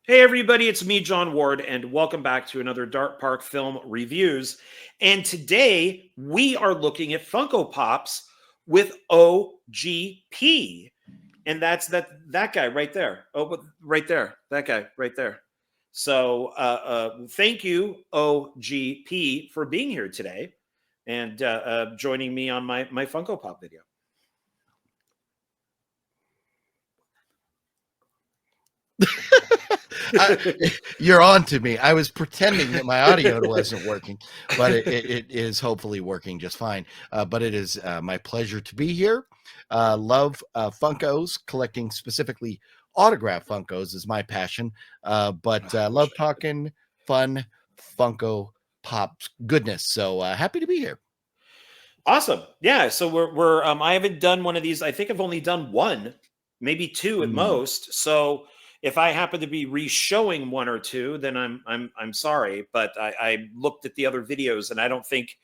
Hey everybody, it's me, John Ward, and welcome back to another Dark Park Film Reviews. And today we are looking at Funko Pops with OGP. And that's that guy right there. Oh, right there. That guy right there. So thank you, OGP, for being here today and joining me on my Funko Pop video. You're on to me. I was pretending that my audio wasn't working, but it is hopefully working just fine. But it is my pleasure to be here. Love Funkos, collecting specifically autograph Funkos is my passion. But love talking fun Funko Pops goodness. So happy to be here. Awesome. Yeah. So we're I haven't done one of these. I think I've only done one, maybe two at most. So if I happen to be re-showing one or two, then I'm sorry. But I looked at the other videos and I don't think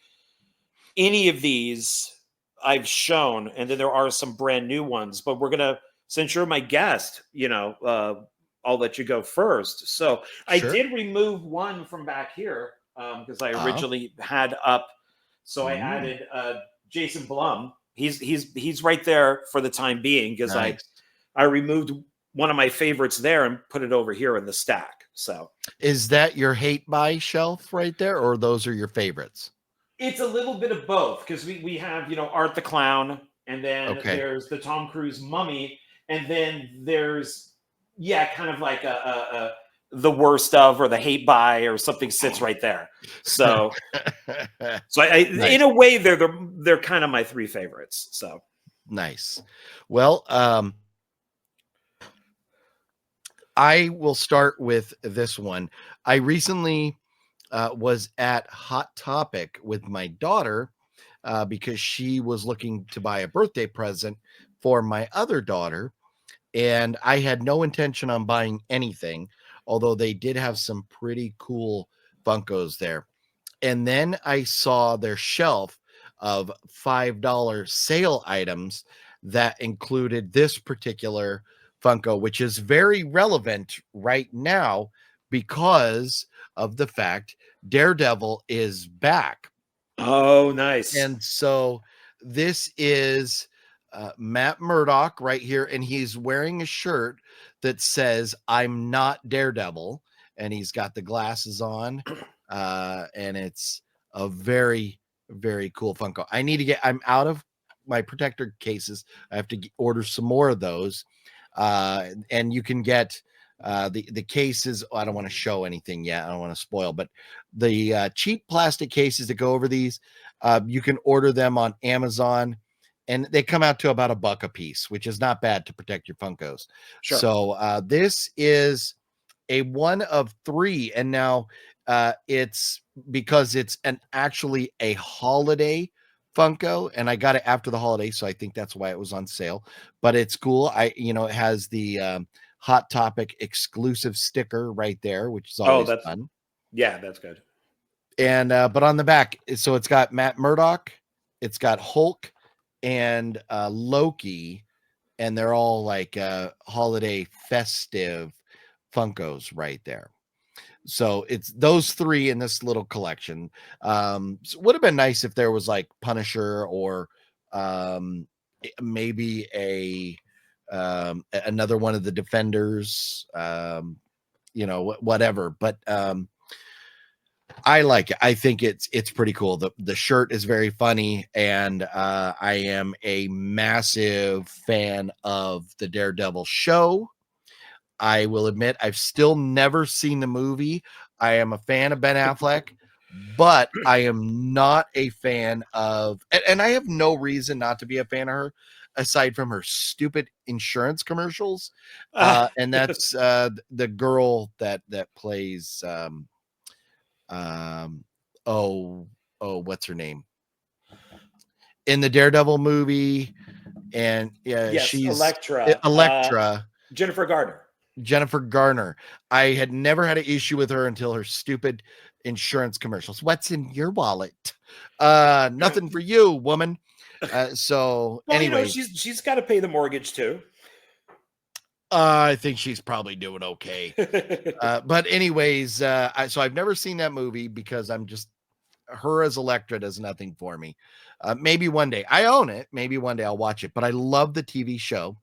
any of these I've shown. And then there are some brand new ones. But we're gonna, since you're my guest, I'll let you go first. So I Sure. did remove one from back here because I originally had up. So I added Jason Blum. He's right there for the time being because Nice. I removed one of my favorites there and put it over here in the stack. So Is that your hate buy shelf right there, or those are your favorites? it's a little bit of both because we have Art the Clown, and then there's the Tom Cruise Mummy, and then there's kind of like a the worst of or the hate buy or something sits right there. So I nice. In a way they're kind of my three favorites. So nice. Well, I will start with this one. I recently was at Hot Topic with my daughter because she was looking to buy a birthday present for my other daughter. And I had no intention on buying anything, although they did have some pretty cool Funkos there. And then I saw their shelf of $5 sale items that included this particular Funko, which is very relevant right now because of the fact Daredevil is back. Oh, nice. And so this is Matt Murdock right here, and he's wearing a shirt that says "I'm not Daredevil," and he's got the glasses on, and it's a very, very cool Funko. I'm out of my protector cases. I have to order some more of those, and you can get the cases. I don't want to show anything yet. I don't want to spoil, but the cheap plastic cases that go over these, you can order them on Amazon. And they come out to about $1 a piece, which is not bad to protect your Funkos. Sure. So this is a one of three. And now it's because it's actually a holiday Funko. And I got it after the holiday. So I think that's why it was on sale. But it's cool. It has the Hot Topic exclusive sticker right there, which is always fun. Yeah, that's good. And but on the back, so it's got Matt Murdock, it's got Hulk, and Loki, and they're all like holiday festive Funkos right there. So it's those three in this little collection. So it would have been nice if there was like Punisher or maybe another one of the Defenders, whatever. But I like it. I think it's pretty cool. The shirt is very funny, and I am a massive fan of the Daredevil show. I will admit I've still never seen the movie. I am a fan of Ben Affleck, but I am not a fan of, and I have no reason not to be a fan of her aside from her stupid insurance commercials. And that's the girl that plays what's her name in the Daredevil movie? And she's Elektra. Jennifer Garner. I had never had an issue with her until her stupid insurance commercials. What's in your wallet? Nothing for you, woman. So anyway, she's got to pay the mortgage too. I think she's probably doing okay. But anyways, so I've never seen that movie because I'm just, her as Elektra does nothing for me. Maybe one day I own it. Maybe one day I'll watch it, but I love the TV show.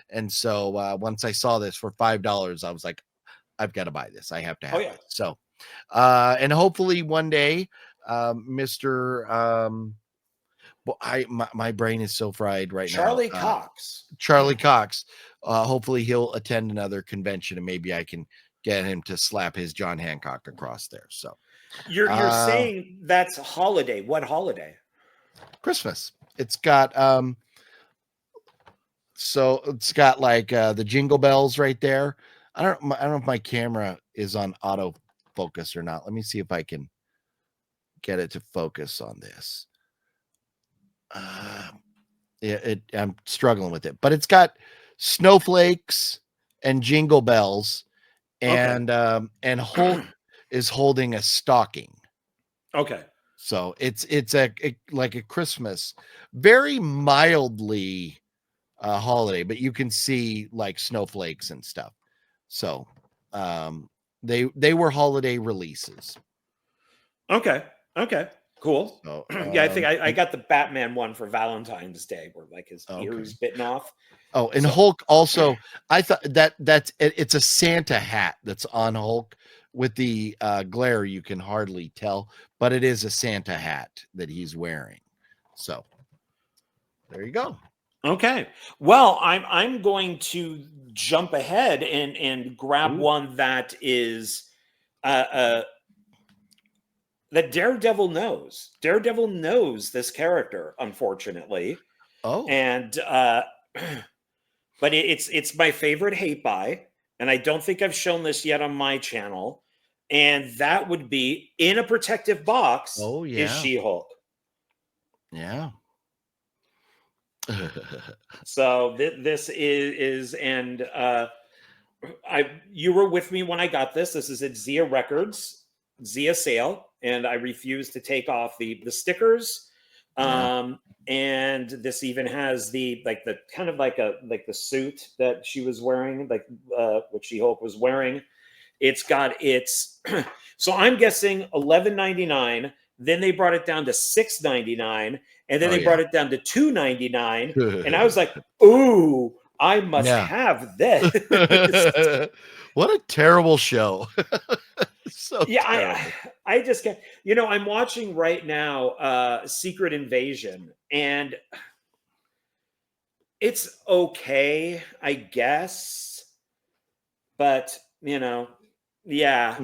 And so once I saw this for $5, I was like, I've got to buy this. I have to Oh have yeah. it. So, and hopefully one day, Mr. Well, my brain is so fried right Charlie now. Cox. Charlie Cox. Hopefully he'll attend another convention and maybe I can get him to slap his John Hancock across there. So You're saying that's a holiday. What holiday? Christmas. It's got so it's got like the jingle bells right there. I don't know if my camera is on autofocus or not. Let me see if I can get it to focus on this. I'm struggling with it, but it's got snowflakes and jingle bells, and Hulk is holding a stocking. Okay. So it's like a Christmas, very mildly holiday, but you can see like snowflakes and stuff. So they were holiday releases. Okay. Cool. So, Yeah, I think I got the Batman one for Valentine's Day where like his ear okay. is bitten off. Oh, and So- Hulk also, I thought it's a Santa hat that's on Hulk. With the glare, you can hardly tell, but it is a Santa hat that he's wearing. So there you go. Okay. Well, I'm going to jump ahead and grab one that is that Daredevil knows. Daredevil knows this character, unfortunately. Oh. And but it's my favorite hate buy, and I don't think I've shown this yet on my channel. And that would be in a protective box. Oh yeah. Is She-Hulk. Yeah. So this is and you were with me when I got this. This is at Zia Records, Zia sale, and I refused to take off the stickers. Yeah. And this even has the kind of like the suit that she was wearing, like what She-Hulk was wearing. It's got its so I'm guessing $11.99. Then they brought it down to $6.99, and then they brought it down to $2.99. And I was like, "Ooh, I must have this." What a terrible show! So yeah, I just can't. I'm watching right now Secret Invasion, and it's okay, I guess, but yeah.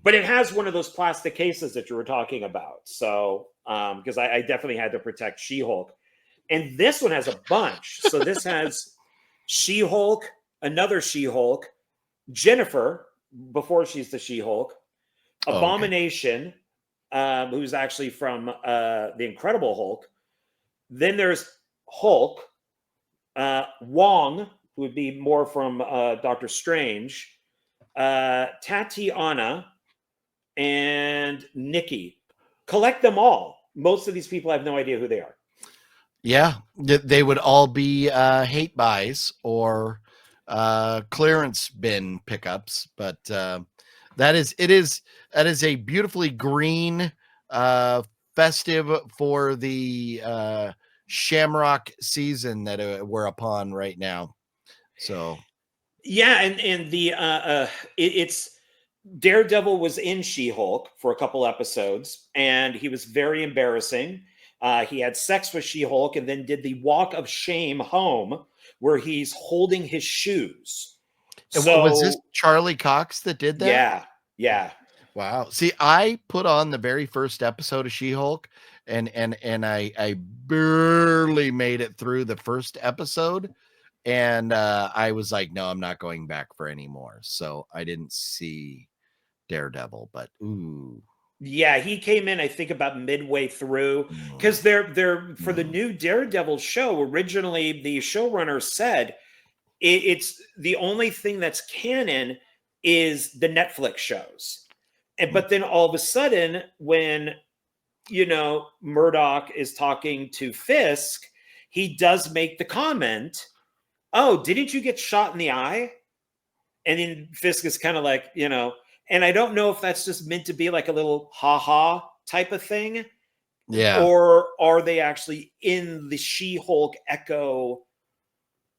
But it has one of those plastic cases that you were talking about. So, because I definitely had to protect She-Hulk. And this one has a bunch. So this has She-Hulk, another She-Hulk, Jennifer, before she's the She-Hulk, Abomination, who's actually from The Incredible Hulk. Then there's Hulk, Wong, who would be more from Doctor Strange, Tatiana, and Nikki. Collect them all. Most of these people have no idea who they are. Yeah, they would all be hate buys or clearance bin pickups, but that is a beautifully green festive for the Shamrock season that we're upon right now. So yeah, and the it's Daredevil was in She-Hulk for a couple episodes, and he was very embarrassing. He had sex with She-Hulk and then did the walk of shame home where he's holding his shoes. So was this Charlie Cox that did that? Yeah. Wow. See, I put on the very first episode of She-Hulk and I barely made it through the first episode. And I was like, no, I'm not going back for any more. So I didn't see Daredevil, but ooh. Yeah, he came in, I think, about midway through because they're for the new Daredevil show. Originally, the showrunner said it's the only thing that's canon is the Netflix shows. But then all of a sudden, when Murdoch is talking to Fisk, he does make the comment oh, didn't you get shot in the eye? And then Fisk is kind of like, and I don't know if that's just meant to be like a little ha-ha type of thing, Yeah. or are they actually in the She-Hulk Echo,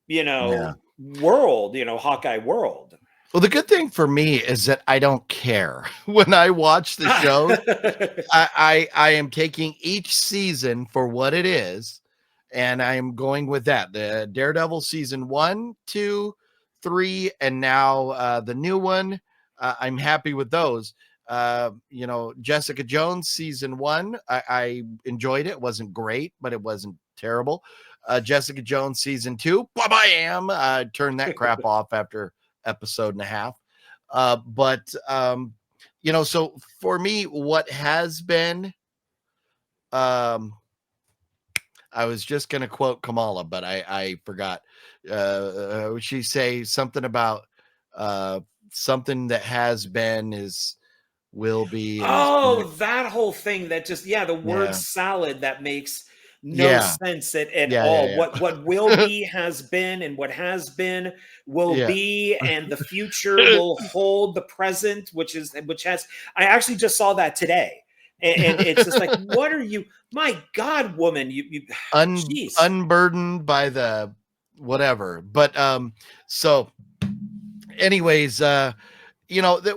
Yeah. world, Hawkeye world? Well, the good thing for me is that I don't care. When I watch the shows, I am taking each season for what it is, and I'm going with that. The Daredevil season 1, 2, 3, and now the new one. I'm happy with those. Jessica Jones season 1, I enjoyed it. It wasn't great, but it wasn't terrible. Jessica Jones season 2, bam, turned that crap off after episode and a half. So for me, what has been, I was just going to quote Kamala, but I forgot. She say something about something that has been will be is Oh, that whole thing that just, the word yeah, salad that makes no yeah, sense at all. yeah, What will be has been, and what has been will yeah, be, and the future will hold the present, which has. I actually just saw that today, and it's just like, what are you? My God, woman, you, jeez. unburdened by the whatever. But so anyways, that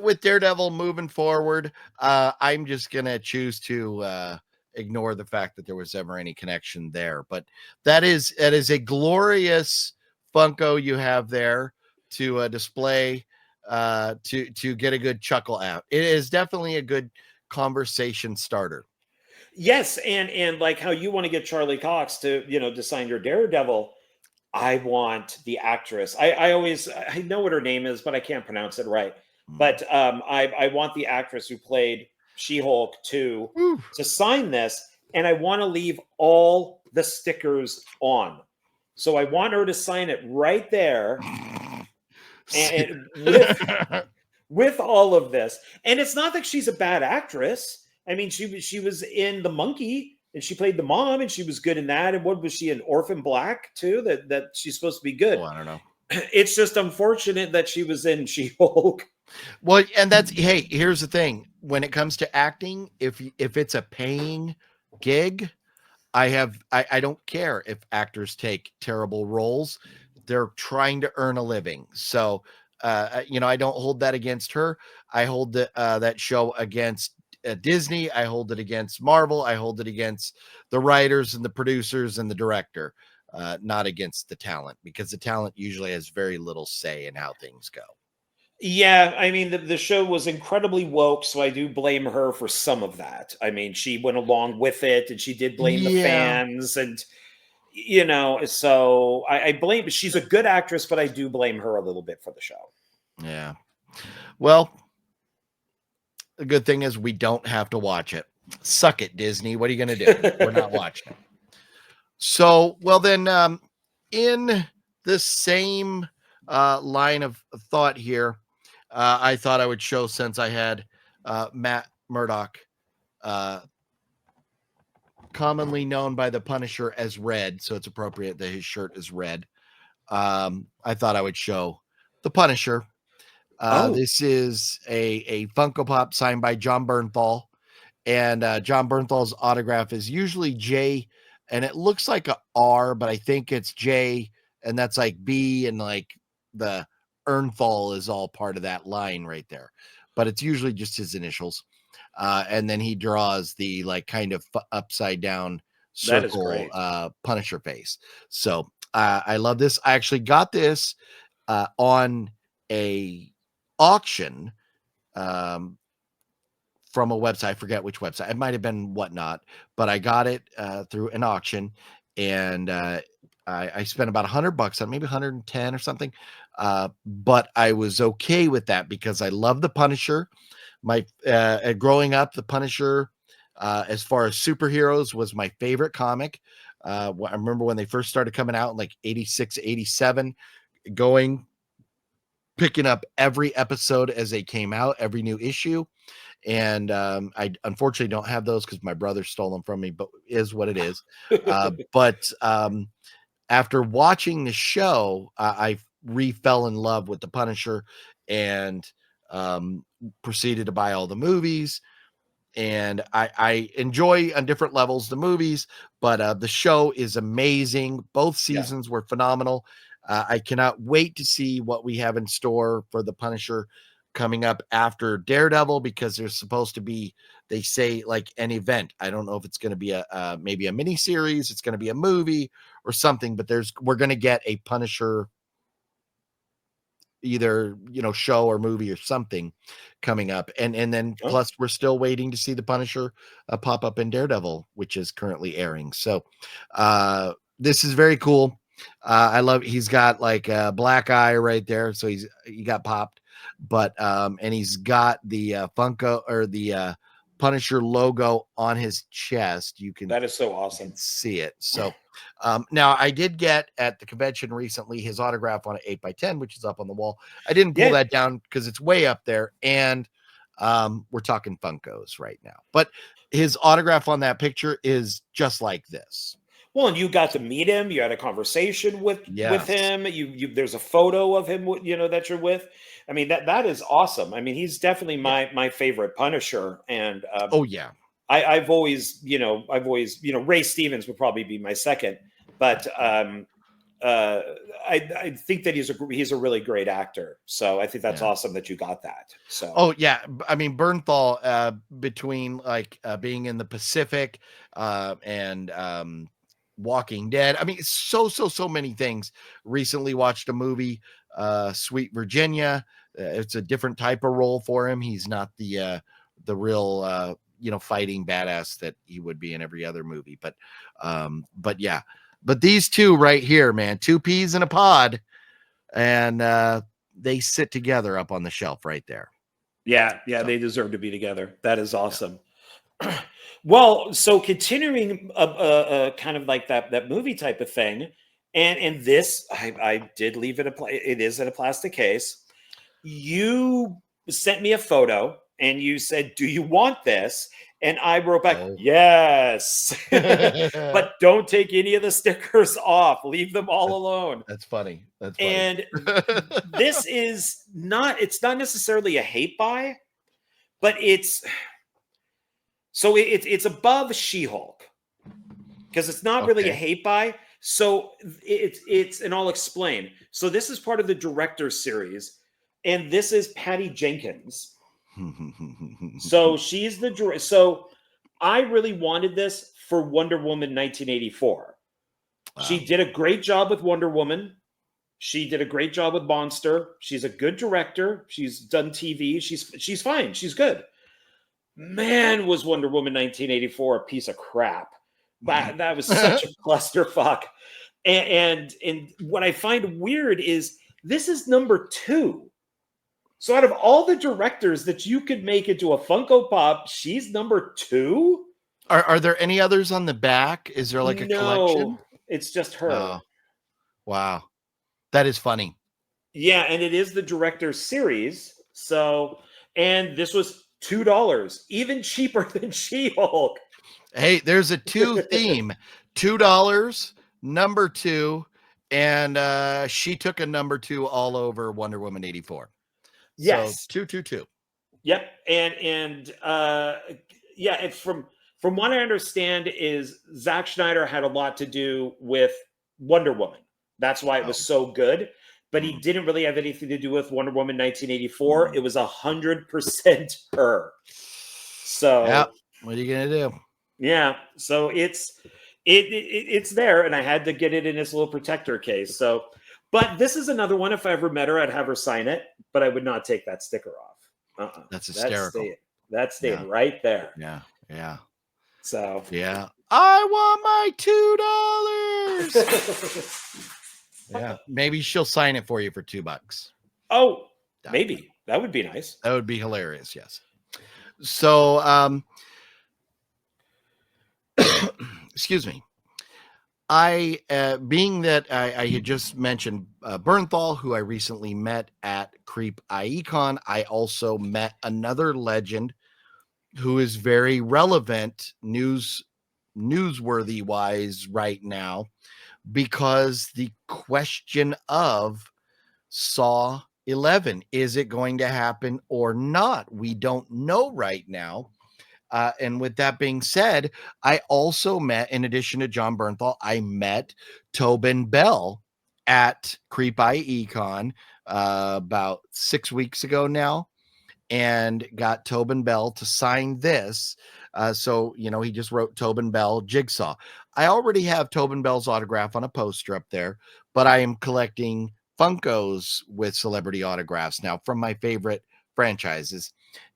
with Daredevil moving forward, I'm just gonna choose to ignore the fact that there was ever any connection there. But that is a glorious Funko you have there to display, to get a good chuckle out. It is definitely a good conversation starter. Yes, and like how you want to get Charlie Cox to to sign your Daredevil. I want the actress. I know what her name is, but I can't pronounce it right. Mm. But I want the actress who played She-Hulk Whew. to sign this, and I want to leave all the stickers on. So I want her to sign it right there, and with all of this. And it's not that she's a bad actress. I mean, she was in The Monkey, and she played the mom, and she was good in that. And what was she, in Orphan Black too? That she's supposed to be Oh, good. I don't know. It's just unfortunate that she was in She-Hulk. Well, and that's hey, here's the thing. When it comes to acting, if it's a paying gig, I don't care if actors take terrible roles. They're trying to earn a living. So I don't hold that against her. I hold that show against Disney. I hold it against Marvel. I hold it against the writers and the producers and the director, not against the talent, because the talent usually has very little say in how things go. Yeah, I mean, the show was incredibly woke, so I do blame her for some of that. I mean, she went along with it, and she did blame the Yeah. fans, and so I blame. She's a good actress, but I do blame her a little bit for the show. Yeah. Well, the good thing is we don't have to watch it. Suck it, Disney. What are you going to do? We're not watching it. So, well, then, in the same line of thought here, I thought I would show, since I had Matt Murdock, uh, commonly known by the Punisher as Red, so it's appropriate that his shirt is red. I thought I would show the Punisher. Oh, This is a Funko Pop signed by John Bernthal, and John Bernthal's autograph is usually J, and it looks like a R, but I think it's J, and that's like B, and like the Ernthal is all part of that line right there, but it's usually just his initials. And then he draws the like kind of upside down that is circle great. Punisher face. So I love this. I actually got this on a auction, um, from a website. I forget which website. It might have been Whatnot, but I got it through an auction, and I spent about $100 on, maybe 110 or something. But I was okay with that because I love the Punisher. My growing up, the Punisher, as far as superheroes, was my favorite comic. I remember when they first started coming out in like 86, 87, going picking up every episode as they came out, every new issue. And I unfortunately don't have those because my brother stole them from me, but is what it is. But after watching the show, I re-fell in love with the Punisher and proceeded to buy all the movies. And I enjoy on different levels the movies, but the show is amazing. Both seasons were phenomenal. I cannot wait to see what we have in store for the Punisher coming up after Daredevil, because there's supposed to be, they say, like an event. I don't know if it's going to be a maybe a mini series, it's going to be a movie or something, but we're going to get a Punisher either, show or movie or something coming up. And then plus we're still waiting to see the Punisher pop up in Daredevil, which is currently airing. So this is very cool. I love, he's got like a black eye right there, so he got popped, but and he's got the Funko, or the Punisher logo on his chest. That is so awesome. You can see it. So now I did get at the convention recently his autograph on an 8x10, which is up on the wall. I didn't pull that down because it's way up there, and we're talking Funkos right now, but his autograph on that picture is just like this. Well, and you got to meet him. You had a conversation with him. There's a photo of him, that you're with. I mean, that is awesome. I mean, he's definitely my favorite Punisher. And I've always, Ray Stevens would probably be my second, but I think that he's a really great actor. So I think that's awesome that you got that. So I mean, Bernthal, between like being in the Pacific and Walking Dead, I mean, so many things. Recently watched a movie, Sweet Virginia. It's a different type of role for him. He's not the real fighting badass that he would be in every other movie, but these two right here, man, two peas in a pod, and they sit together up on the shelf right there. So they deserve to be together. That is awesome. Well, so continuing kind of like that movie type of thing, and this I did leave it it is in a plastic case. You sent me a photo and you said, "Do you want this?" And I wrote back, "Yes," but don't take any of the stickers off. Leave them all alone. That's funny. That's funny. And this is it's not necessarily a hate buy, but it's above She-Hulk, because it's not really a hate buy. So it's and I'll explain. So this is part of the director's series, and this is Patty Jenkins. So she's the director. So I really wanted this for Wonder Woman 1984. Wow. She did a great job with Wonder Woman. She did a great job with Monster. She's a good director. She's done TV. She's fine. She's good. Man, was Wonder Woman 1984 a piece of crap. That was such a clusterfuck. And what I find weird is this is number 2. So out of all the directors that you could make into a Funko Pop, she's number 2? Are there any others on the back? Is there like a collection? It's just her. Oh, wow. That is funny. Yeah, and it is the director's series. So, and this was $2, even cheaper than She-Hulk. Hey, there's a 2 theme. $2, number 2, and she took a number 2 all over Wonder Woman 84. Yes, so 222. Yep, and from what I understand is Zack Snyder had a lot to do with Wonder Woman. That's why it was so good. But he didn't really have anything to do with Wonder Woman 1984. It was 100% her. So what are you gonna do? Yeah, so it's there, and I had to get it in this little protector case. So, but this is another one. If I ever met her, I'd have her sign it, but I would not take that sticker off. That's hysterical. That stayed right there. Yeah. So I want my $2. Yeah, maybe she'll sign it for you for $2. Oh, maybe that would be nice. That would be hilarious. Yes. So, excuse me. Being that I had just mentioned Bernthal, who I recently met at Creep Icon, I also met another legend who is very relevant newsworthy wise right now, because the question of Saw 11, is it going to happen or not? We don't know right now. And with that being said, I also met, in addition to John Bernthal, I met Tobin Bell at Creep Eye Econ about 6 weeks ago now, and got Tobin Bell to sign this. So, he just wrote Tobin Bell Jigsaw. I already have Tobin Bell's autograph on a poster up there, but I am collecting Funkos with celebrity autographs now from my favorite franchises.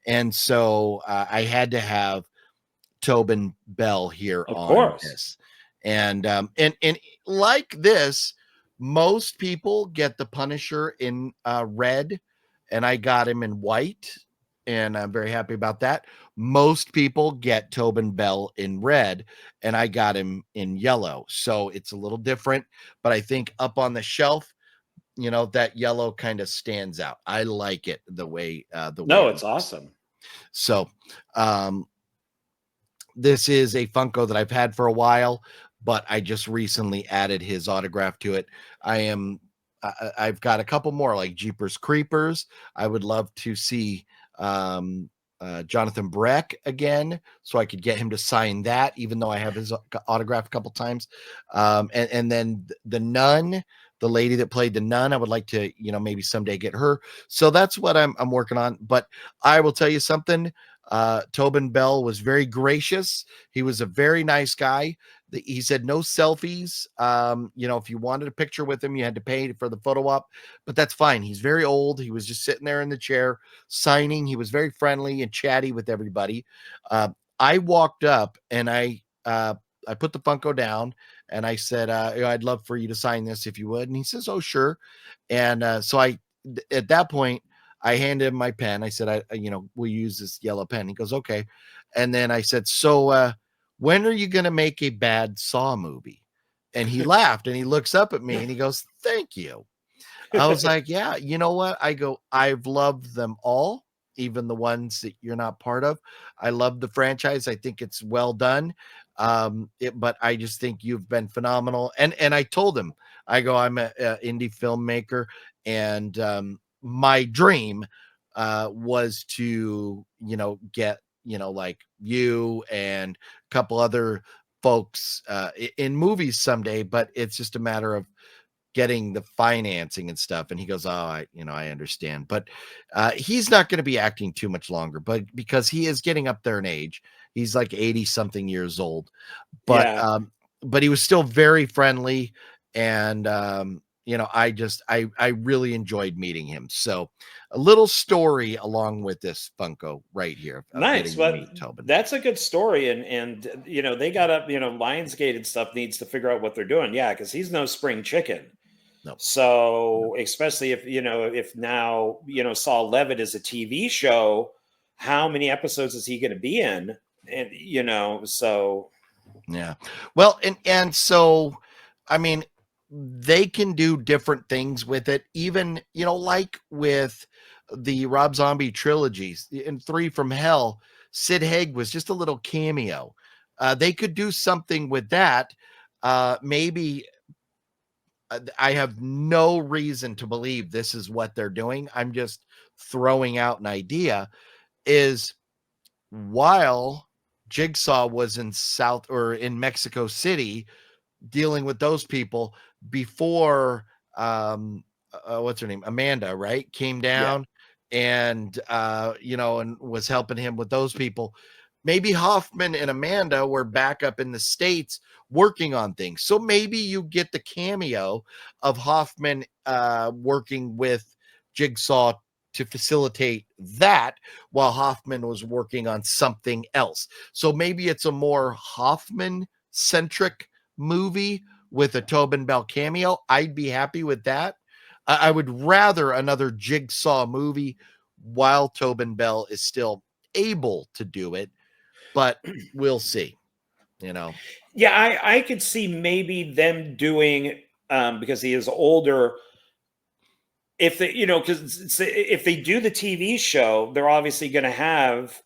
And so I had to have Tobin Bell here Of on course. this. And like this, most people get the Punisher in red, and I got him in white, and I'm very happy about that. Most people get Tobin Bell in red, and I got him in yellow. So it's a little different, but I think up on the shelf, that yellow kind of stands out. I like it the way No, it it's looks. awesome. So this is a Funko that I've had for a while, but I just recently added his autograph to it. I've got a couple more, like Jeepers Creepers. I would love to see Jonathan Breck again, so I could get him to sign that, even though I have his autograph a couple times. And then the Nun, the lady that played the Nun, I would like to, maybe someday get her. So that's what I'm working on. But I will tell you something. Tobin Bell was very gracious. He was a very nice guy. He said no selfies. If you wanted a picture with him, you had to pay for the photo op, but that's fine. He's very old. He was just sitting there in the chair signing. He was very friendly and chatty with everybody. I walked up and I put the Funko down and I said, I'd love for you to sign this if you would. And he says, oh, sure. And so at that point, I handed him my pen. I said, we'll use this yellow pen. He goes, okay. And then I said, so when are you going to make a bad Saw movie? And he laughed and he looks up at me and he goes, thank you. I was like, yeah, you know what? I go, I've loved them all, even the ones that you're not part of. I love the franchise. I think it's well done. But I just think you've been phenomenal. And I told him, I go, I'm a indie filmmaker, and my dream was to, get, like you and a couple other folks in movies someday, but it's just a matter of getting the financing and stuff. And he goes, oh, I understand, but he's not going to be acting too much longer, but because he is getting up there in age, he's like 80 something years old, Yeah. but he was still very friendly. And I really enjoyed meeting him. So a little story along with this Funko right here of Nice. getting to Well, meet Tobin. that's a good story. And they got up, Lionsgate and stuff needs to figure out what they're doing. Yeah, because he's no spring chicken. No. So especially if now, Saul Levitt is a TV show, how many episodes is he going to be in? And so Yeah. Well, and so, I mean, they can do different things with it, even, like with the Rob Zombie trilogies in Three from Hell. Sid Haig was just a little cameo. They could do something with that. Maybe I have no reason to believe this is what they're doing. I'm just throwing out an idea. Is while Jigsaw was in Mexico City dealing with those people before what's her name, Amanda, right, came yeah. down and and was helping him with those people. Maybe Hoffman and Amanda were back up in the States working on things, so maybe you get the cameo of Hoffman working with Jigsaw to facilitate that while Hoffman was working on something else. So maybe it's a more Hoffman centric movie with a Tobin Bell cameo. I'd be happy with that. I would rather another Jigsaw movie while Tobin Bell is still able to do it, but we'll see, Yeah, I could see maybe them doing because he is older. If they, because if they do the TV show, they're obviously going to have,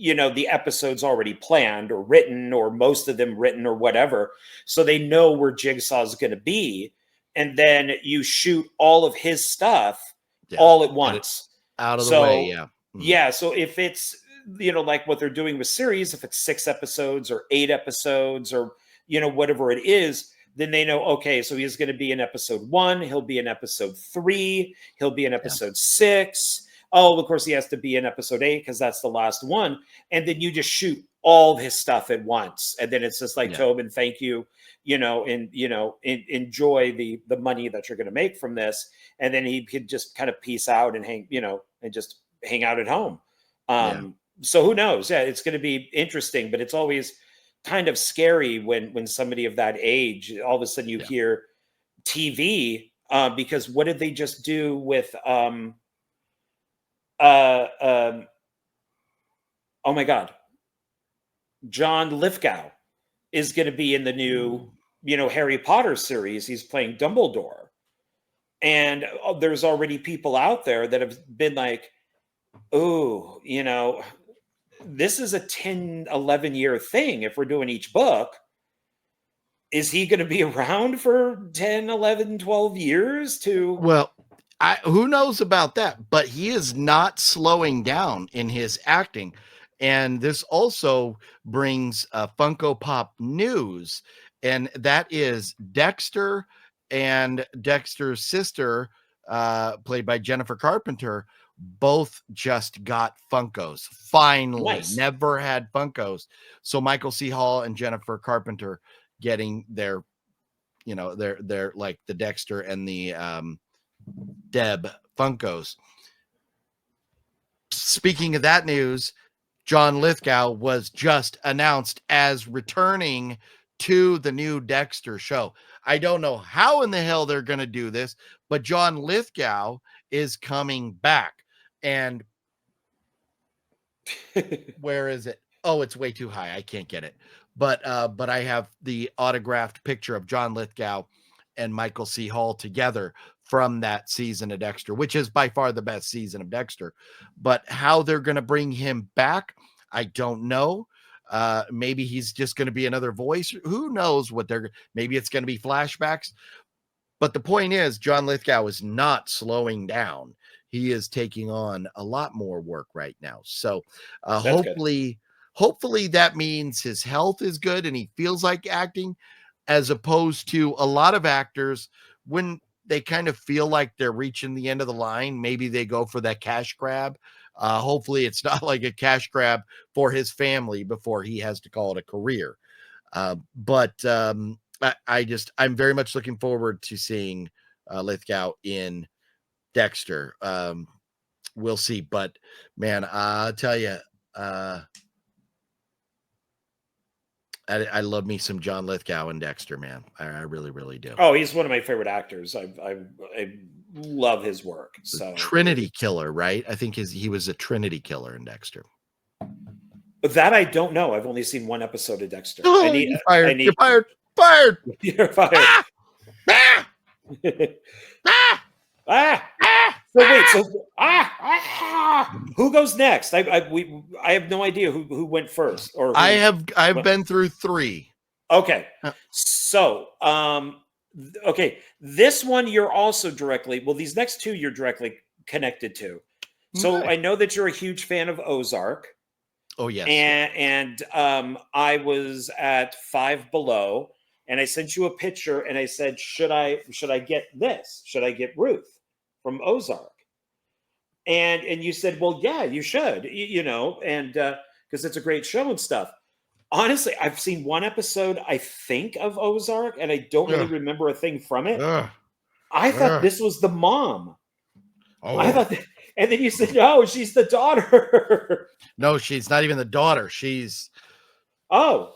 you know, the episodes already planned or written, or most of them written or whatever. So they know where Jigsaw's going to be. And then you shoot all of his stuff Yeah. all at Get it once. out of the way. So, Yeah. yeah. So if it's, you know, like what they're doing with series, if it's 6 episodes or 8 episodes or, you know, whatever it is, then they know, okay, so he's going to be in episode 1, he'll be in episode 3, he'll be in episode 6. Oh, of course, he has to be in episode 8 because that's the last one. And then you just shoot all of his stuff at once. And then it's just like, Tobin, thank you, you know, and, you know, enjoy the money that you're going to make from this. And then he could just kind of peace out and hang, you know, and just hang out at home. So who knows? Yeah, it's going to be interesting, but it's always kind of scary when somebody of that age, all of a sudden you hear TV, because what did they just do with oh my God, John Lithgow is going to be in the new, you know, Harry Potter series. He's playing Dumbledore. And there's already people out there that have been like, oh, you know, this is a 10, 11-year thing. If we're doing each book, is he going to be around for 10, 11, 12 years to? Well, who knows about that, but he is not slowing down in his acting. And this also brings Funko Pop news, and that is Dexter and Dexter's sister, played by Jennifer Carpenter, both just got Funkos. Finally, never had Funkos. So Michael C. Hall and Jennifer Carpenter getting their, you know, they're like the Dexter and the Deb Funkos. Speaking of that news, John Lithgow was just announced as returning to the new Dexter show. I don't know how in the hell they're going to do this, but John Lithgow is coming back. And where is it? Oh, it's way too high. I can't get it. But I have the autographed picture of John Lithgow and Michael C. Hall together from that season of Dexter, which is by far the best season of Dexter. But how they're going to bring him back, I don't know. Maybe he's just going to be another voice. Who knows what maybe it's going to be flashbacks. But the point is, John Lithgow is not slowing down. He is taking on a lot more work right now. So hopefully that means his health is good and he feels like acting, as opposed to a lot of actors when they kind of feel like they're reaching the end of the line, maybe they go for that cash grab. Hopefully it's not like a cash grab for his family before he has to call it a career. I'm very much looking forward to seeing Lithgow in Dexter. We'll see, but man, I'll tell you, I love me some John Lithgow and Dexter, man. I really, really do. Oh, he's one of my favorite actors. I love his work. So Trinity Killer, right? I think he was a Trinity Killer in Dexter. But that I don't know. I've only seen one episode of Dexter. Oh, you're fired. You're fired. Fired. You're fired. Ah! Ah! Ah! Ah! So wait, who goes next? I have no idea who went first. Or I've been through 3. Okay, so okay, this one you're also directly. Well, these next 2 you're directly connected to. So Okay. I know that you're a huge fan of Ozark. Oh yes. And I was at Five Below, and I sent you a picture, and I said, should I get this? Should I get Ruth from Ozark? And you said, well, yeah, you should, you know, and because it's a great show and stuff. Honestly, I've seen one episode, I think, of Ozark, and I don't really remember a thing from it. I thought this was the mom. I thought that, and then you said, no, she's the daughter. No, she's not even the daughter. She's yeah,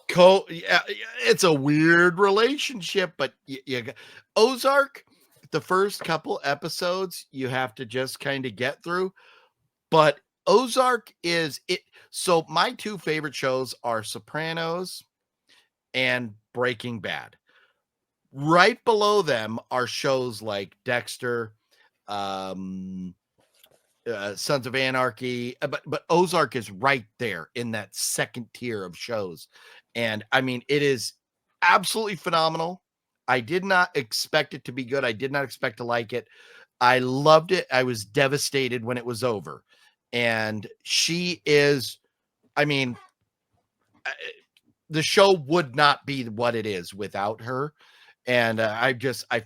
it's a weird relationship, but Ozark, the first couple episodes you have to just kind of get through, but Ozark is it. So my 2 favorite shows are Sopranos and Breaking Bad. Right below them are shows like Dexter, Sons of Anarchy, but Ozark is right there in that second tier of shows, and I mean it is absolutely phenomenal. I did not expect it to be good. I did not expect to like it. I loved it. I was devastated when it was over, and she is. I mean, the show would not be what it is without her. And I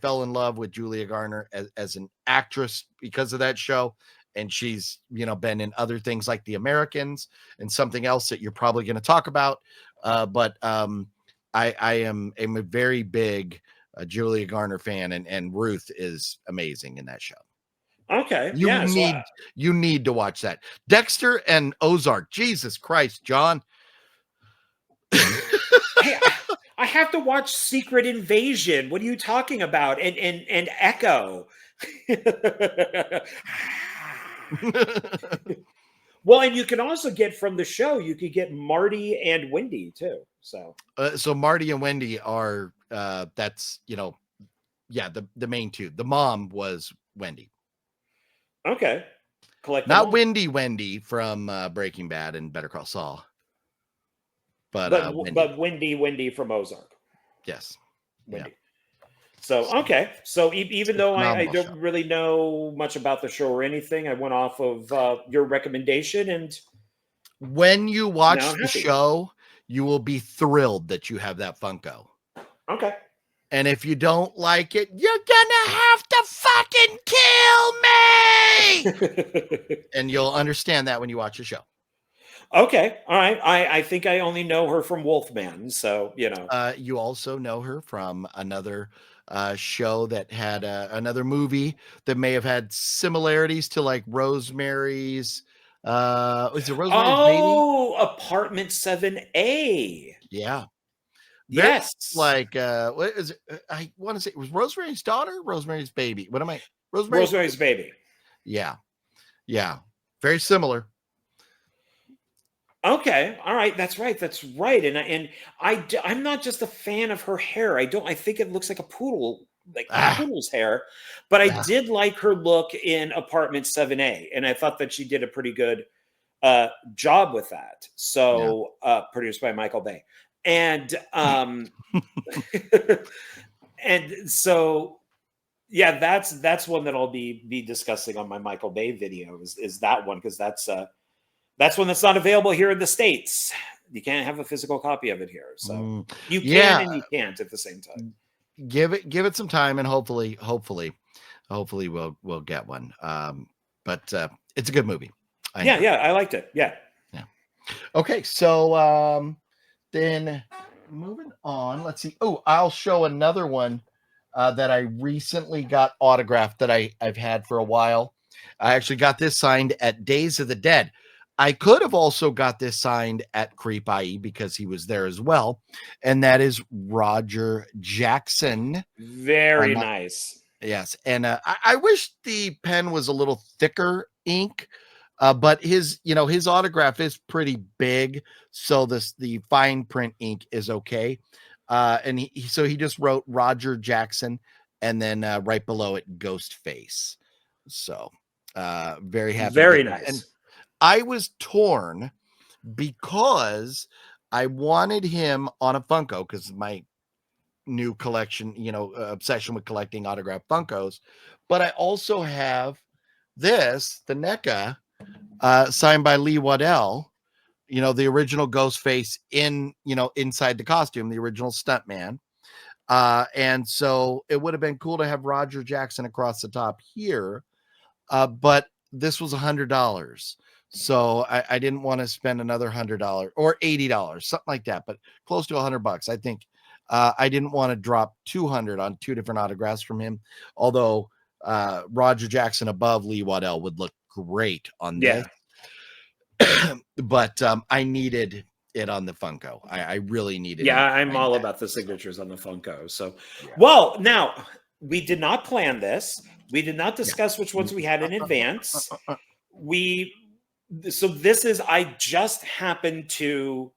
fell in love with Julia Garner as an actress because of that show. And she's, been in other things like The Americans and something else that you're probably going to talk about. But I am a very big Julia Garner fan, and Ruth is amazing in that show. Okay. You Yeah. you need to watch that. Dexter and Ozark. Jesus Christ, John. Hey, I have to watch Secret Invasion. What are you talking about? And Echo. Well, and you can also get from the show, you could get Marty and Wendy too. So Marty and Wendy are that's the main two. The mom was Wendy. Okay. Not Wendy from Breaking Bad and Better Call Saul. But Wendy from Ozark. Yes. Wendy. Yeah. So, okay. So even though I don't really know much about the show or anything, I went off of your recommendation. And when you watch the show, you will be thrilled that you have that Funko. Okay. And if you don't like it, you're gonna have to fucking kill me. And you'll understand that when you watch the show. Okay. All right. I think I only know her from Wolfman. So, you also know her from another show that had another movie that may have had similarities to like Rosemary's. Was it Rosemary's Baby? Oh, Apartment 7A. Yeah. Yes. Like, what is it? I want to say it was Rosemary's Daughter, Rosemary's Baby. What am I? Rosemary's Baby. Yeah. Yeah. Very similar. Okay. All right. That's right. That's right. And I'm not just a fan of her hair. I think it looks like a poodle, like a poodle's hair, but I did like her look in Apartment 7A. And I thought that she did a pretty good job with that. So, produced by Michael Bay. And, and so, yeah, that's one that I'll be discussing on my Michael Bay video is that one. Cause that's one that's not available here in the States. You can't have a physical copy of it here. So you can and you can't at the same time. Give it some time, and hopefully we'll get one. But it's a good movie. I liked it. Yeah. Okay, so then moving on, let's see. Oh, I'll show another one that I recently got autographed that I've had for a while. I actually got this signed at Days of the Dead. I could have also got this signed at Creep IE because he was there as well. And that is Roger Jackson. Very nice. Yes. And I wish the pen was a little thicker ink, but his autograph is pretty big. So the fine print ink is okay. And he just wrote Roger Jackson and then right below it, Ghostface. So very happy. Very nice. And I was torn because I wanted him on a Funko because my new collection, obsession with collecting autographed Funkos. But I also have the NECA signed by Lee Waddell, the original Ghostface inside the costume, the original stuntman. And so it would have been cool to have Roger Jackson across the top here. But this was $100. So I didn't want to spend another $100 or $80, something like that, but close to $100. I think I didn't want to drop $200 on two different autographs from him. Although Roger Jackson above Lee Waddell would look great on this. But I needed it on the Funko. I really needed it. Yeah, I'm all about the signatures on the Funko. So, well, now we did not plan this. We did not discuss which ones we had in advance. So this is, I just happened to,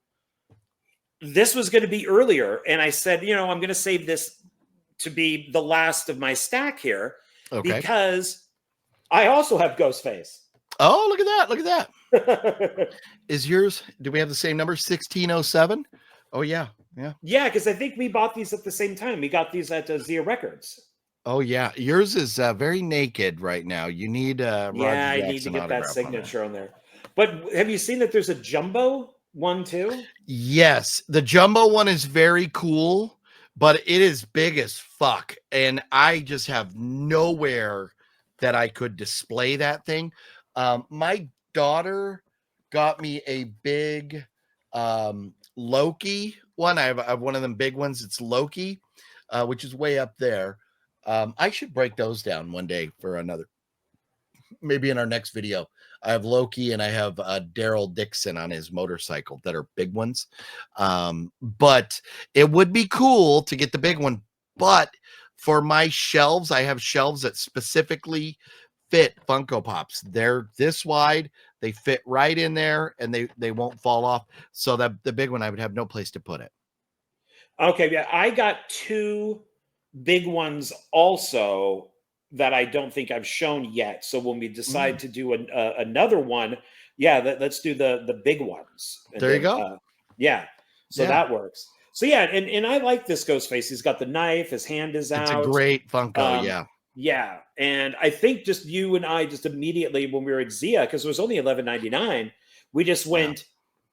this was going to be earlier. And I said, I'm going to save this to be the last of my stack here because I also have Ghostface. Oh, look at that. Look at that. Yeah, Is yours? Do we have the same number? 1607? Oh, yeah. Yeah. because I think we bought these at the same time. We got these at Zia Records. Oh, yeah. Yours is very naked right now. You need Yeah, Roger I need to Jackson get that autograph on there. signature on there. But have you seen that there's a jumbo one too? Yes. The jumbo one is very cool, but it is big as fuck. And I just have nowhere that I could display that thing. My daughter got me a big Loki one. I have one of them big ones. It's Loki, which is way up there. I should break those down one day for another, maybe in our next video. I have Loki and I have Daryl Dixon on his motorcycle that are big ones. But it would be cool to get the big one. But for my shelves, I have shelves that specifically fit Funko Pops. They're this wide, they fit right in there, and they won't fall off. So that the big one, I would have no place to put it. Okay, yeah, I got two big ones also that I don't think I've shown yet. So when we decide to do another one, yeah, let's do the big ones. And There you then, go. yeah, so Yeah. that works. So yeah, and I like this Ghostface. He's got the knife. His hand is It's a out. great Funko. Um, yeah, and I think just you and I just immediately when we were at Zia, because it was only $11.99, we just went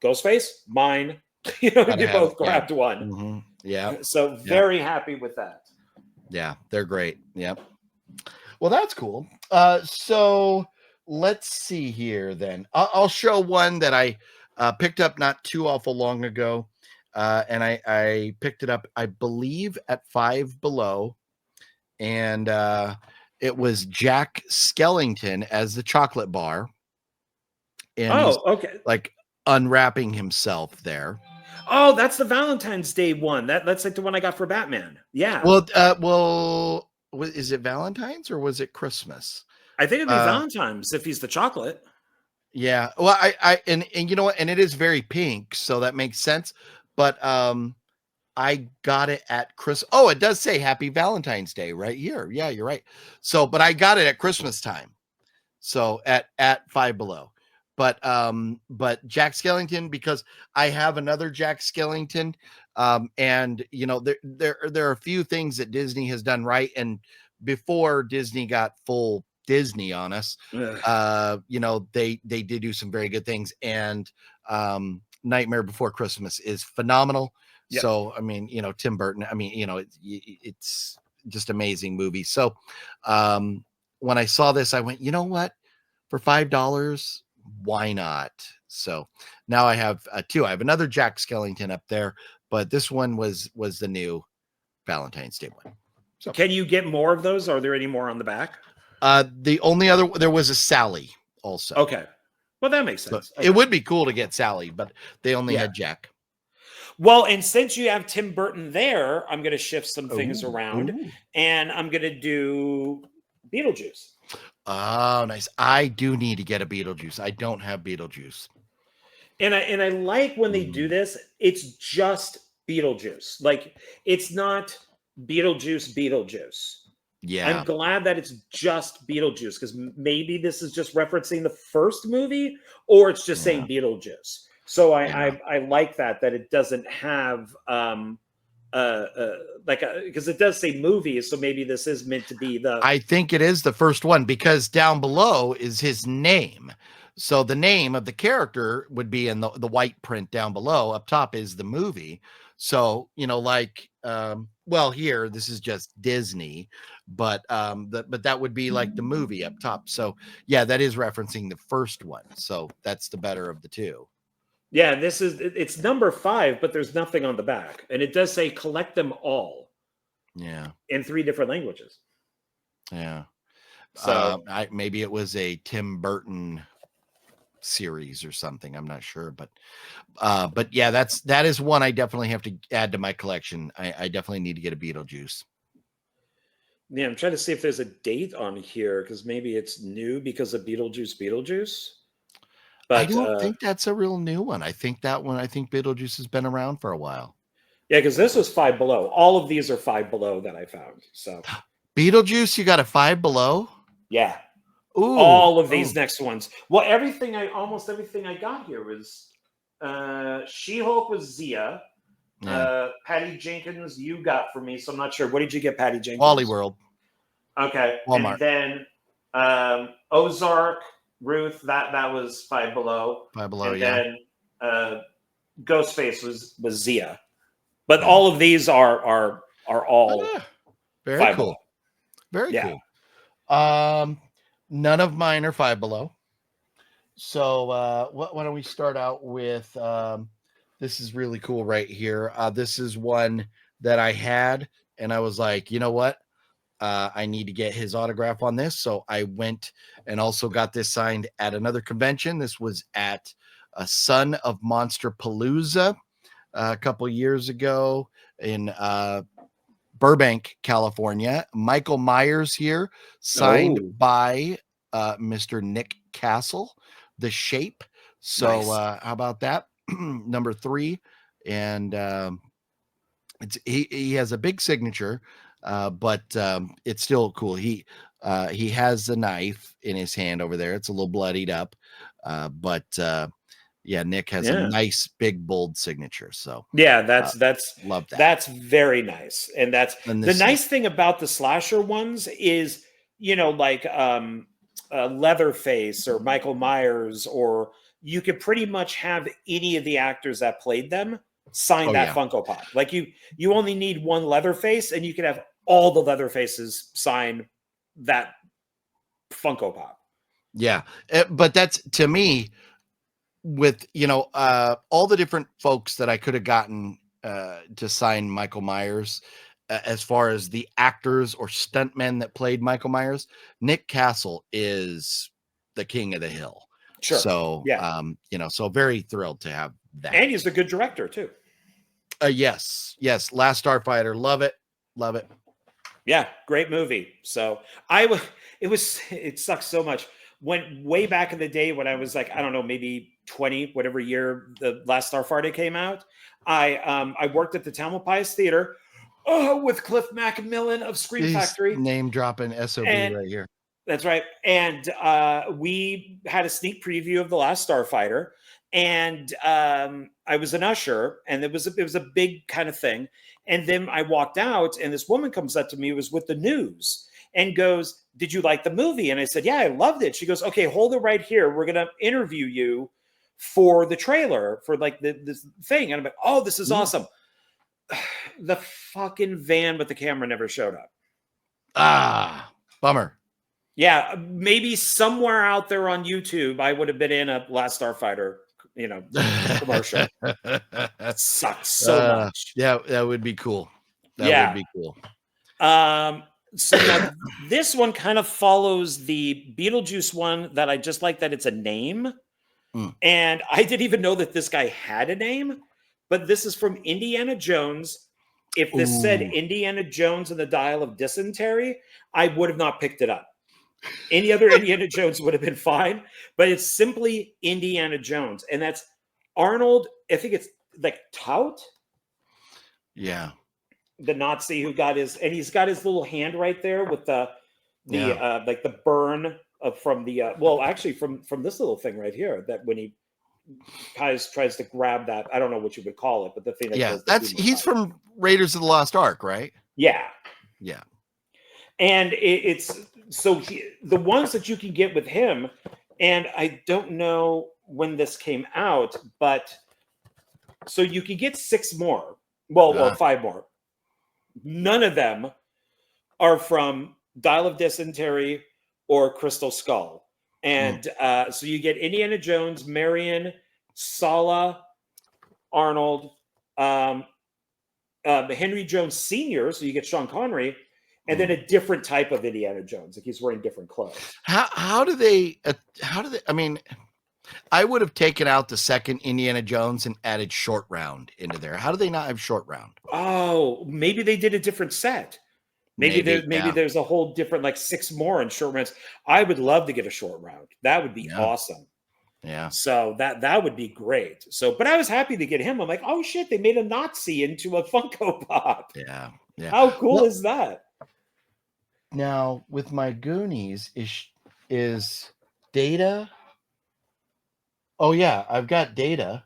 Ghostface, mine. You know, Gotta we have both it, yeah. grabbed one. Mhm. Yeah. So very happy with that. Yeah, they're great. Yep. Well, that's cool. So let's see here then. I'll show one that I picked up not too awful long ago. And I picked it up, I believe, at Five Below. And it was Jack Skellington as the chocolate bar. And he's Okay. like unwrapping himself there. Oh, that's the Valentine's Day one. That's like the one I got for Batman. Yeah. Well, is it Valentine's or was it Christmas? I think it'd be Valentine's if he's the chocolate. Yeah. Well, and you know what? And it is very pink, so that makes sense. But I got it at Christmas. Oh, it does say Happy Valentine's Day right here. Yeah, you're right. So, but I got it at Christmas time. So at Five Below. But Jack Skellington, because I have another Jack Skellington, and you know there are a few things that Disney has done right, and before Disney got full Disney on us, you know they did do some very good things, and Nightmare Before Christmas is phenomenal. Yep. So I mean, you know, Tim Burton, I mean, you know, it's just amazing movie. So when I saw this, I went, you know what, for $5, why not? So now I have two. I have another Jack Skellington up there, but this one was the new Valentine's Day one. So can you get more of those? Are there any more on the back? The only other, there was a Sally also. Okay. Well, that makes sense. So it would be cool to get Sally, but they only had Jack. Well, and since you have Tim Burton there, I'm going to shift some things around, and I'm going to do Beetlejuice. Oh, nice. I do need to get a Beetlejuice. I don't have Beetlejuice. And I like when they do this, it's just Beetlejuice. Like, it's not Beetlejuice. Yeah. I'm glad that it's just Beetlejuice, because maybe this is just referencing the first movie, or it's just saying Beetlejuice. So I like that it doesn't have because it does say movies, so maybe this is meant to be the. I think it is the first one, because down below is his name. So the name of the character would be in the white print down below. Up top is the movie. So, you know, like, well, here, this is just Disney, but that would be like the movie up top. So yeah, that is referencing the first one. So that's the better of the two. Yeah, it's number 5, but there's nothing on the back. And it does say collect them all. Yeah. In 3 different languages. Yeah. So maybe it was a Tim Burton series or something. I'm not sure, but yeah, that is one I definitely have to add to my collection. I definitely need to get a Beetlejuice. Yeah, I'm trying to see if there's a date on here, because maybe it's new because of Beetlejuice. But I don't think that's a real new one. I think Beetlejuice has been around for a while. Yeah, because this was Five Below. All of these are Five Below that I found. So Beetlejuice, you got a Five Below? Yeah. Ooh. All of these Ooh. next ones. Well, almost everything I got here was She-Hulk was Zia. Yeah. Patty Jenkins, you got for me, so I'm not sure. What did you get, Patty Jenkins? Wally World. Okay, Walmart. and then Ozark, Ruth. That was Five Below. Five Below. And Yeah. then Ghostface was Zia. But all of these are all very Five cool. Below. Very Yeah. cool. None of mine are Five Below. So why don't we start out with this is really cool right here. This is one that I had, and I was like, you know what? I need to get his autograph on this. So I went and also got this signed at another convention. This was at Son of Monster Palooza a couple years ago in Burbank, California. Michael Myers here, signed by Mr. Nick Castle, The Shape. So Nice. how about that? Number 3. And he has a big signature, but it's still cool. He has the knife in his hand over there. It's a little bloodied up, but yeah, Nick has a nice big bold signature. So yeah, that's love that. That's very nice. And that's the nice thing about the slasher ones is, like Leatherface or Michael Myers, or you could pretty much have any of the actors that played them sign that Funko Pop. Like you only need one Leatherface, and you can have all the Leatherfaces sign that Funko Pop. Yeah, but that's, to me, with all the different folks that I could have gotten to sign Michael Myers, as far as the actors or stuntmen that played Michael Myers, Nick Castle is the king of the hill. Sure. So so very thrilled to have that. And he's a good director too. Yes. Last Starfighter, love it. Yeah, great movie. So it sucks so much. Went way back in the day when I was like, I don't know, maybe 20, whatever year the Last Starfighter came out. I worked at the Tamalpais Theater with Cliff Macmillan of Scream Factory. Name dropping SOB right here. That's right. And we had a sneak preview of the Last Starfighter, and I was an usher, and it was a big kind of thing. And then I walked out, and this woman comes up to me, it was with the news, and goes, "Did you like the movie?" And I said, "Yeah, I loved it." She goes, "Okay, hold it right here. We're gonna interview you for the trailer for like this thing." And I'm like, "Oh, this is awesome." The fucking van with the camera never showed up. Bummer. Yeah, maybe somewhere out there on YouTube, I would have been in a Last Starfighter, commercial. That sucks so much. Yeah, that would be cool. That would be cool. So now this one kind of follows the Beetlejuice one that I just like that it's a name. And I didn't even know that this guy had a name, but this is from Indiana Jones. If this said Indiana Jones and the Dial of Dysentery, I would have not picked it up. Any other Indiana Jones would have been fine, but it's simply Indiana Jones. And that's Arnold, I think it's like Tout. Yeah. The Nazi who got he's got his little hand right there with the like the burn from the actually from this little thing right here, that when he tries to grab that, I don't know what you would call it, but the thing that he's from Raiders of the Lost Ark, right? Yeah. And the ones that you can get with him, and I don't know when this came out, but so you can get 6 more, or 5 more. None of them are from Dial of Dysentery or Crystal Skull. And so you get Indiana Jones, Marion, Sala, Arnold, Henry Jones Sr., so you get Sean Connery, and then a different type of Indiana Jones. Like he's wearing different clothes. How do they, I mean, I would have taken out the second Indiana Jones and added Short Round into there. How do they not have Short Round? Oh, maybe they did a different set. Maybe there's a whole different, like 6 more in Short Rounds. I would love to get a Short Round. That would be awesome. Yeah. So that would be great. So, but I was happy to get him. I'm like, oh shit, they made a Nazi into a Funko Pop. Yeah. How cool is that? Now with my Goonies, is Data. Oh yeah, I've got Data.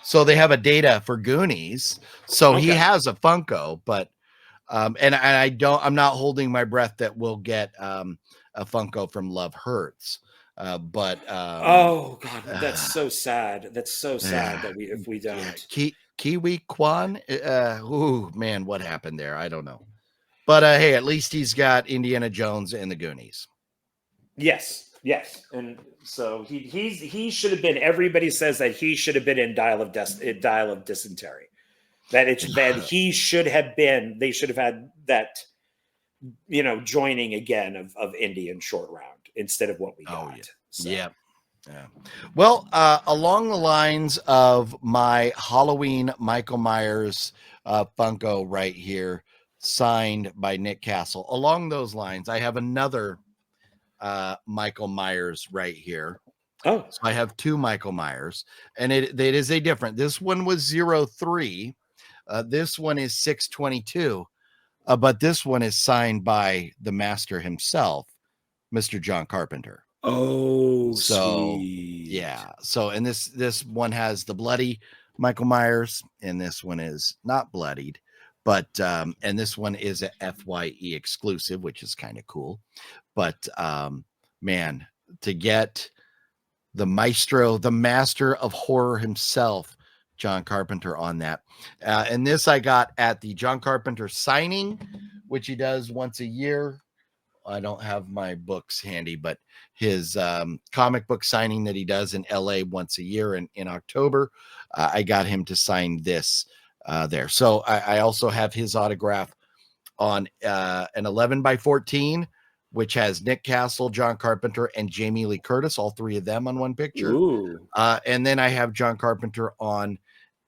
So they have a Data for Goonies. So he Okay. has a Funko, but and I'm not holding my breath that we'll get a Funko from Love Hurts. But Oh God, that's so sad. That's so sad that if we yeah, don't. Kiwi Kwan. Ooh man, what happened there? I don't know. But hey, at least he's got Indiana Jones and the Goonies. Yes, yes, and so he should have been. Everybody says that he should have been in Dial of Dysentery. That he should have been. They should have had that. Joining again of Indy in Short Round instead of what we got. Yeah. So. Yeah. Yeah. Well, along the lines of my Halloween Michael Myers Funko right here, signed by Nick Castle. Along those lines, I have another Michael Myers right here. Oh, so I have two Michael Myers, and it is a different. This one was 03. This one is 622. But this one is signed by the master himself, Mr. John Carpenter. Oh, So sweet. yeah. So and this one has the bloody Michael Myers, and this one is not bloodied, but and this one is a FYE exclusive, which is kind of cool. But man, to get the maestro, the master of horror himself, John Carpenter on that. And this I got at the John Carpenter signing, which he does once a year. I don't have my books handy, but his comic book signing that he does in LA once a year in October, I got him to sign this there. So I also have his autograph on an 11x14, which has Nick Castle, John Carpenter, and Jamie Lee Curtis, all three of them on one picture. Ooh. And then I have John Carpenter on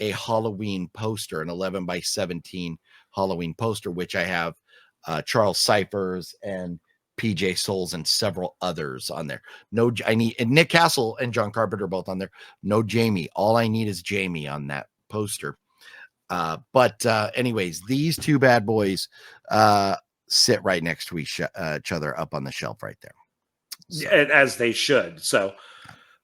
a Halloween poster, an 11x17 Halloween poster, which I have Charles Cyphers and PJ Souls and several others on there. No, I need and Nick Castle and John Carpenter both on there. No Jamie. All I need is Jamie on that poster. But anyways, these two bad boys sit right next to each other up on the shelf right there. So. As they should. So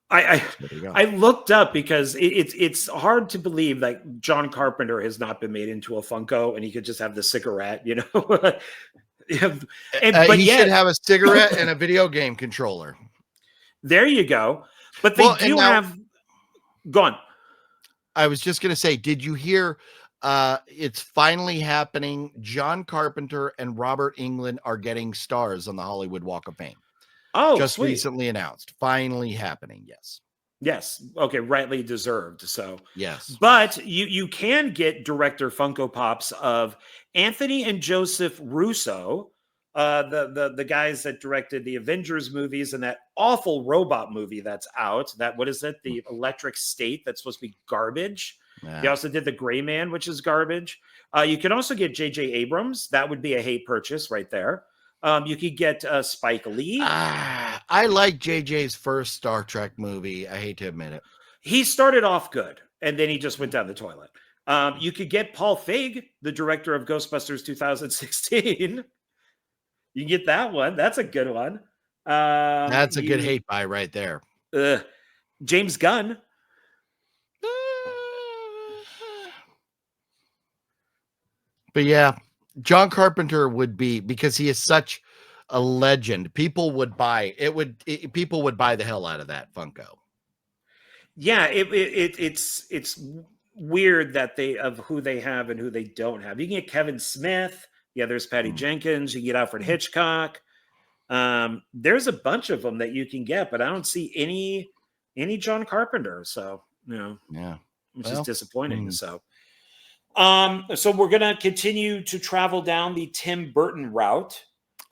I So looked up because it's hard to believe that John Carpenter has not been made into a Funko and he could just have the cigarette, but he should have a cigarette and a video game controller. There you go. But they do have gone. I was just gonna say, did you hear it's finally happening? John Carpenter and Robert Englund are getting stars on the Hollywood Walk of Fame. Oh, just sweet. Recently announced. Finally happening. Yes. Yes. Okay. Rightly deserved. So yes. But you can get director Funko Pops of Anthony and Joseph Russo, the guys that directed the Avengers movies and that awful robot movie that's out. What is it? The Electric State that's supposed to be garbage. Yeah. He also did The Gray Man, which is garbage. You can also get J.J. Abrams. That would be a hate purchase right there. You could get Spike Lee. I like JJ's first Star Trek movie. I hate to admit it. He started off good, and then he just went down the toilet. You could get Paul Feig, the director of Ghostbusters 2016. You can get that one. That's a good one. That's a good hate buy right there. James Gunn. But yeah, John Carpenter would be, because he is such a legend. People would buy it. People would buy the hell out of that Funko. Yeah, it's weird that of who they have and who they don't have. You can get Kevin Smith. Yeah, there's Patty Jenkins. You can get Alfred Hitchcock. There's a bunch of them that you can get, but I don't see any John Carpenter. So yeah, which is disappointing. So we're gonna continue to travel down the Tim Burton route.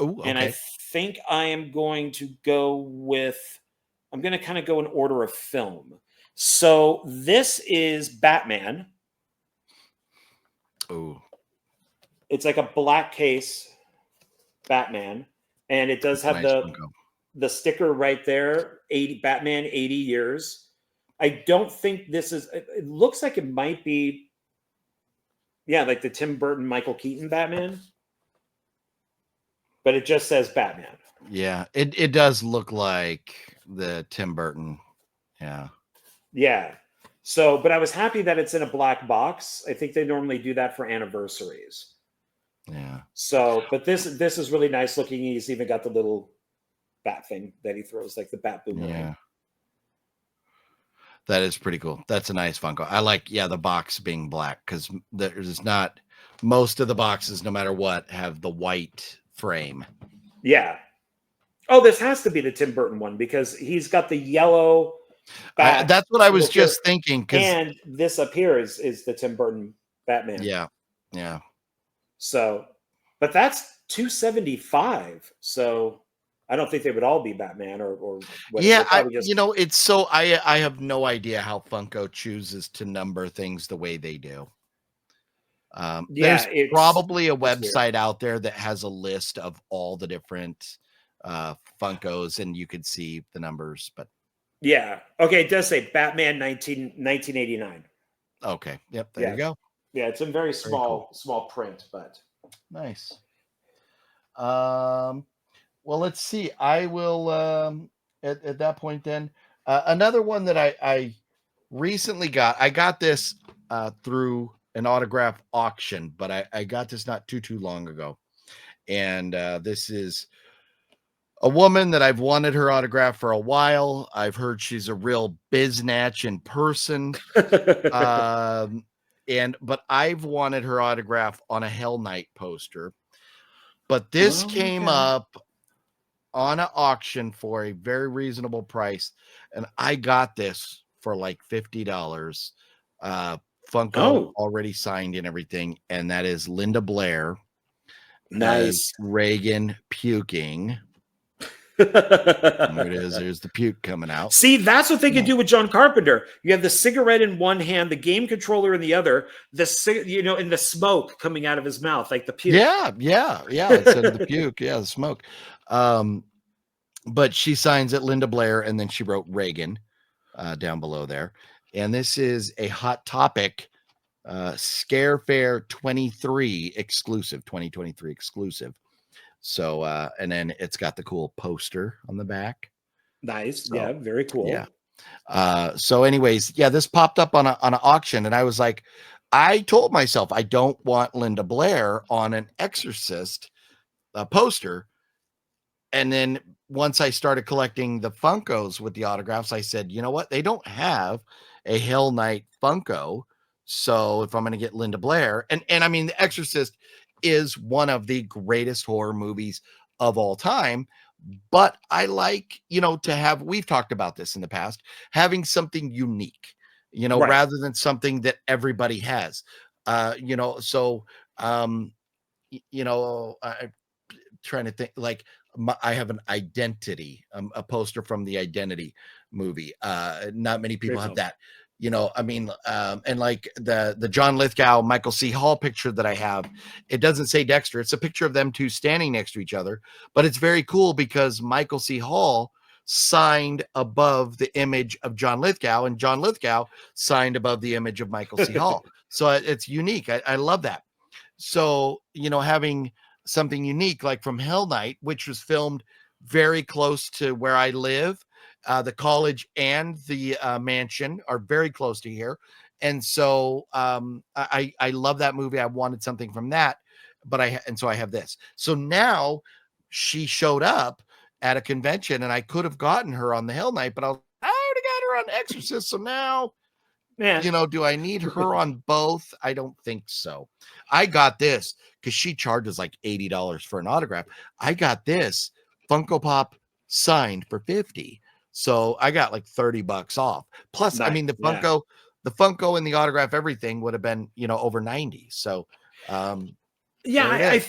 Ooh, okay. And I think I am going to go with. I'm going to kind of go in order of film. So this is Batman. Oh, it's like a black case Batman, and it does have the sticker right there. Batman 80 years. I don't think this is. It looks like it might be. Yeah, like the Tim Burton, Michael Keaton Batman. but it just says Batman. Yeah, it does look like the Tim Burton. Yeah. Yeah. So, but I was happy that it's in a black box. I think they normally do that for anniversaries. Yeah. So, but this is really nice looking. He's even got the little bat thing that he throws, like the bat boomerang. Yeah. That is pretty cool. That's a nice Funko. I like, the box being black, because there's not, most of the boxes, no matter what, have the white frame. Yeah. Oh, this has to be the Tim Burton one because he's got the yellow bat. That's what I was just thinking. And this up here is the Tim Burton Batman. Yeah. Yeah. So, but that's $275. So I don't think they would all be Batman or whatever. Yeah, it's so I have no idea how Funko chooses to number things the way they do. There's probably a website out there that has a list of all the different Funkos, and you could see the numbers, but yeah. Okay, it does say Batman 1989. Okay. Yep, there you go. Yeah, it's in very small print, but nice. Well, let's see. I will at that point then. Another one that I recently got. I got this through an autograph auction, but I got this not too long ago. And this is a woman that I've wanted her autograph for a while. I've heard she's a real biznatch in person. But I've wanted her autograph on a Hell Knight poster. But this came up on an auction for a very reasonable price, and I got this for like $50. Funko already signed and everything, and that is Linda Blair. Nice. Reagan puking. There it is. There's the puke coming out. See, that's what they could do with John Carpenter. You have the cigarette in one hand, the game controller in the other, and the smoke coming out of his mouth, like the puke. Yeah. It said the puke. Yeah, the smoke. But she signs it Linda Blair, and then she wrote Reagan down below there. And this is a Hot Topic Scare Fair 2023 exclusive. So, and then it's got the cool poster on the back. Nice. So, yeah, very cool. Yeah. So anyways, this popped up on an auction, and I was like, I told myself I don't want Linda Blair on an Exorcist poster. And then once I started collecting the Funkos with the autographs, I said, you know what? They don't have a Hell Knight Funko. So if I'm going to get Linda Blair, and I mean, The Exorcist is one of the greatest horror movies of all time, but I like, to have, we've talked about this in the past, having something unique, rather than something that everybody has, so, I'm trying to think, like, I have an Identity, a poster from the Identity movie. Not many people have that. And like the John Lithgow, Michael C. Hall picture that I have, it doesn't say Dexter. It's a picture of them two standing next to each other, but it's very cool because Michael C. Hall signed above the image of John Lithgow, and John Lithgow signed above the image of Michael C. Hall. So it's unique. I love that. So, having something unique, like from Hell Knight, which was filmed very close to where I live. The college and the mansion are very close to here. And so I love that movie. I wanted something from that, so I have this. So now she showed up at a convention, and I could have gotten her on the Hell Knight, but I already got her on Exorcist. So now, do I need her on both? I don't think so. I got this because she charges like $80 for an autograph. I got this Funko Pop signed for $50. So I got like $30 off. Plus, nice. I mean, the Funko and the autograph, everything would have been, over 90. So, I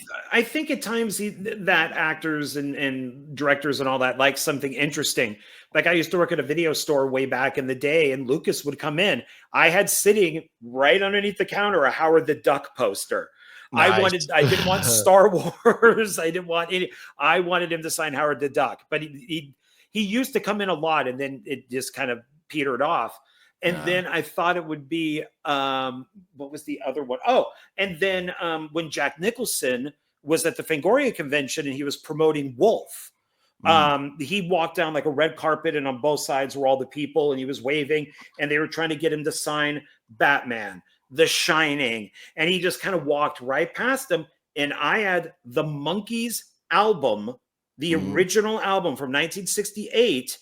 think at times that actors and directors and all that like something interesting. Like I used to work at a video store way back in the day, and Lucas would come in. I had sitting right underneath the counter a Howard the Duck poster. Nice. I didn't want Star Wars. I wanted him to sign Howard the Duck, but he used to come in a lot, and then it just kind of petered off. And then I thought it would be, what was the other one? Oh, and then when Jack Nicholson was at the Fangoria convention, and he was promoting Wolf. He walked down like a red carpet, and on both sides were all the people, and he was waving, and they were trying to get him to sign Batman, The Shining, and he just kind of walked right past them. And I had the Monkees album, the original album from 1968,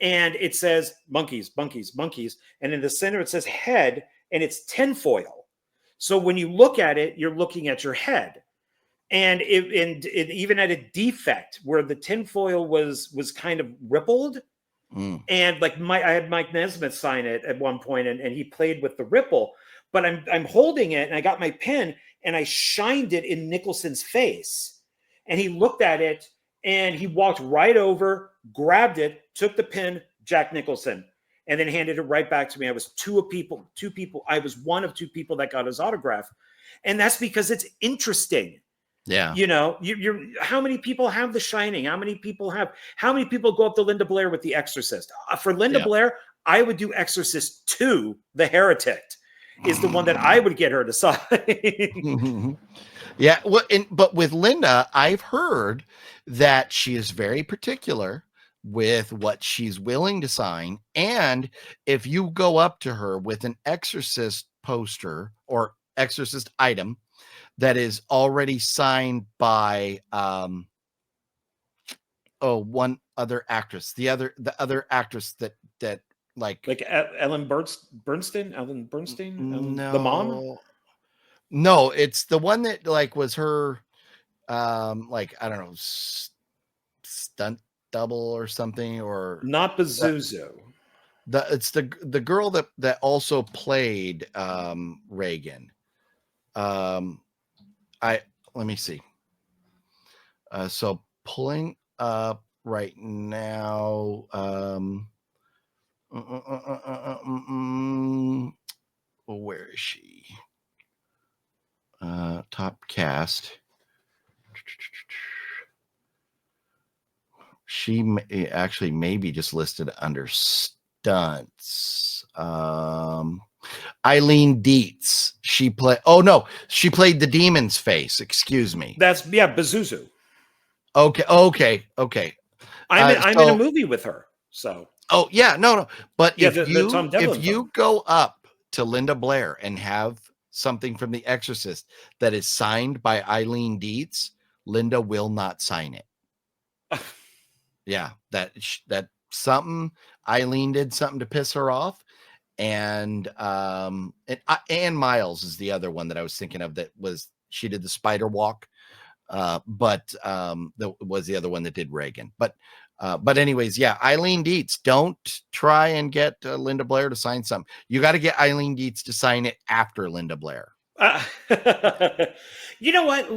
and it says Monkees, Monkees, Monkees, and in the center it says head, and it's tinfoil. So when you look at it, you're looking at your head. And it even had a defect where the tinfoil was kind of rippled. And like I had Mike Nesmith sign it at one point, and he played with the ripple. But I'm holding it, and I got my pen, and I shined it in Nicholson's face. And he looked at it, and he walked right over, grabbed it, took the pen, Jack Nicholson, and then handed it right back to me. I was two people. I was one of two people that got his autograph. And that's because it's interesting. Yeah. You know, you're how many people have The Shining? How many people go up to Linda Blair with The Exorcist? For Linda Blair, I would do Exorcist 2, The Heretic is the one that I would get her to sign. Yeah. Well, but with Linda, I've heard that she is very particular with what she's willing to sign. And if you go up to her with an Exorcist poster or Exorcist item that is already signed by one other actress, the other actress that like Ellen Bernstein, no, the mom. No, it's the one that like was her like I don't know, stunt double or something, or not Pazuzu. It's the girl that also played Reagan. Let me see. So pulling up right now. Where is she? Top cast. She actually maybe just listed under stunts. Eileen Dietz. She played the demon's face. Excuse me. That's Pazuzu. Okay. I'm in a movie with her. So. Oh yeah, no. But if you go up to Linda Blair and have something from The Exorcist that is signed by Eileen Dietz, Linda will not sign it. Yeah, that something Eileen did something to piss her off. And Ann Miles is the other one that I was thinking of she did the spider walk. But that was the other one that did Reagan. But anyways, yeah, Eileen Dietz, don't try and get Linda Blair to sign something. You got to get Eileen Dietz to sign it after Linda Blair. You know what?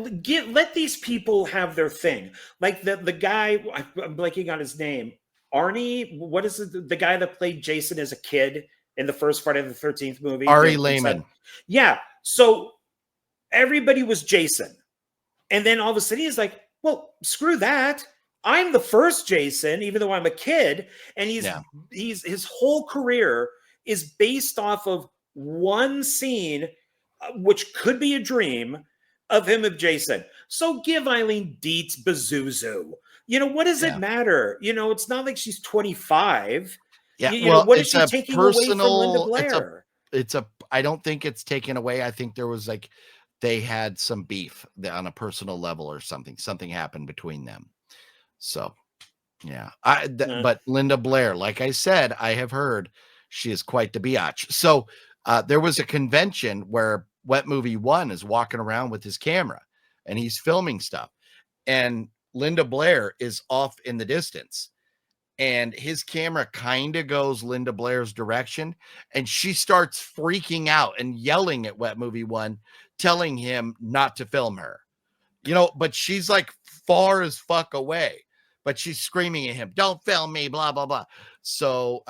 Let these people have their thing. Like the guy, I'm blanking on his name. Arnie, what is it? The guy that played Jason as a kid in the first Friday the 13th movie. Ari Lehman. Yeah. So everybody was Jason. And then all of a sudden he's like, well, screw that. I'm the first Jason, even though I'm a kid. And his whole career is based off of one scene, which could be a dream of him of Jason. So give Eileen Dietz Pazuzu. You know, what does it matter? You know, it's not like she's 25. Yeah. What is she taking away from Linda Blair? I don't think it's taken away. I think there was they had some beef on a personal level or something. Something happened between them. So, yeah. But Linda Blair, like I said, I have heard she is quite the biatch. So there was a convention where Wet Movie 1 is walking around with his camera and he's filming stuff. And Linda Blair is off in the distance. And his camera kind of goes Linda Blair's direction. And she starts freaking out and yelling at Wet Movie 1, telling him not to film her. You know, but she's like far as fuck away. But she's screaming at him, don't film me, blah, blah, blah. So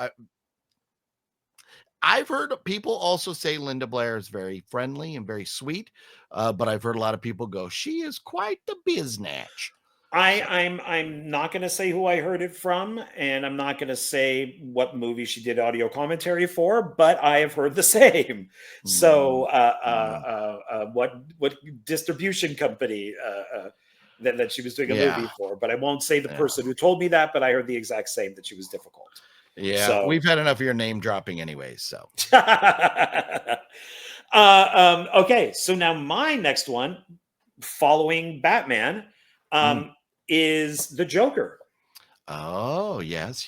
I've heard people also say Linda Blair is very friendly and very sweet. But I've heard a lot of people go, she is quite the biznatch. I'm not going to say who I heard it from, and I'm not going to say what movie she did audio commentary for, but I have heard the same. So, what distribution company that she was doing a movie for? But I won't say the person who told me that. But I heard the exact same, that she was difficult. Yeah, so, we've had enough of your name dropping, anyways. So, okay. So now my next one, following Batman, is the Joker. Oh, yes.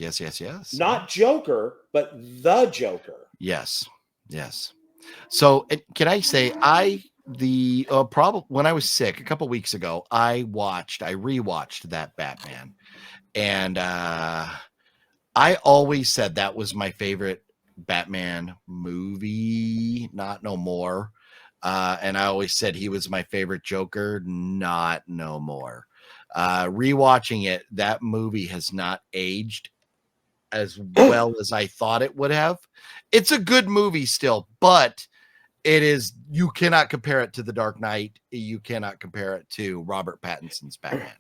Not Joker, but the Joker. Yes. So can I say when I was sick a couple weeks ago, I rewatched that Batman, and I always said that was my favorite Batman movie, not no more. And I always said he was my favorite Joker, not no more. Rewatching it, that movie has not aged as well as I thought it would have. It's a good movie still, but you cannot compare it to The Dark Knight. You cannot compare it to Robert Pattinson's Batman,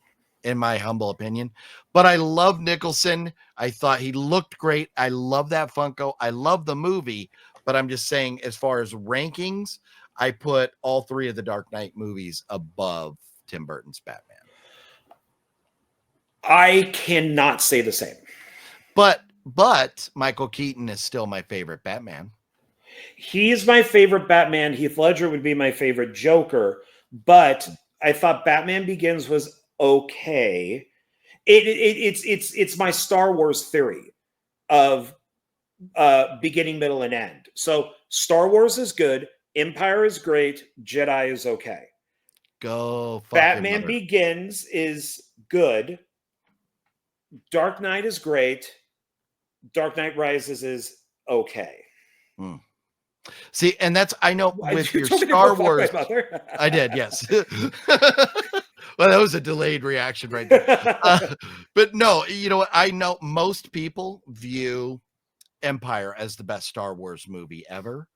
in my humble opinion. But I love Nicholson. I thought he looked great. I love that Funko. I love the movie, but I'm just saying, as far as rankings, I put all three of the Dark Knight movies above Tim Burton's Batman. I cannot say the same. But Michael Keaton is still my favorite Batman. He's my favorite Batman. Heath Ledger would be my favorite Joker. But I thought Batman Begins was okay. It's my Star Wars theory of beginning, middle, and end. So Star Wars is good. Empire is great. Jedi is okay. Go. Batman Begins is good. Dark Knight is great. Dark Knight Rises is okay. See, and that's, I know with your Star Wars, I did, yes. Well, that was a delayed reaction right there. But no, you know what? I know most people view Empire as the best Star Wars movie ever.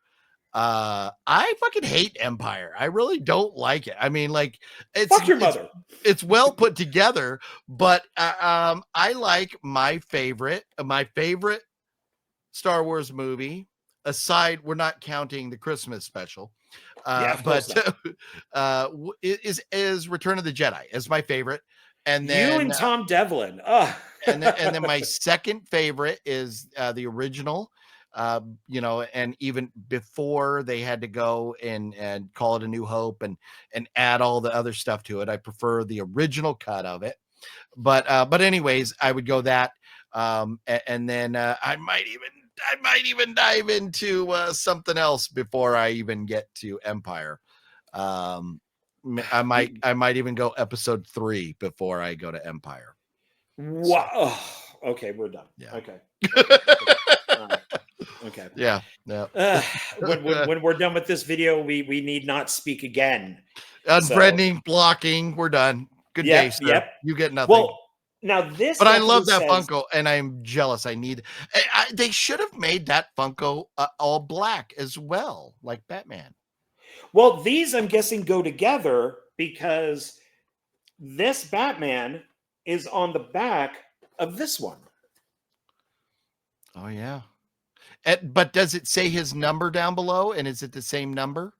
I fucking hate Empire. I really don't like it. I mean, like, fuck your mother. It's well put together, but I like my favorite Star Wars movie. Aside, we're not counting the Christmas special, but is Return of the Jedi is my favorite, and then you and Tom Devlin. and then my second favorite is the original. And even before they had to go and call it A New Hope and add all the other stuff to it, I prefer the original cut of it. But anyways, I would go that, and then I might even dive into something else before I even get to Empire. I might even go episode 3 before I go to Empire. Wow. Oh, okay, we're done. Yeah. Okay. Okay. Yeah. When we're done with this video, we need not speak again. Unfriending, blocking, we're done. Good day, sir. Yep. You get nothing. Well, now this, but I love that Funko, and I'm jealous. They should have made that Funko all black as well, like Batman. Well, these, I'm guessing, go together because this Batman is on the back of this one. Oh, yeah. But does it say his number down below? And is it the same number?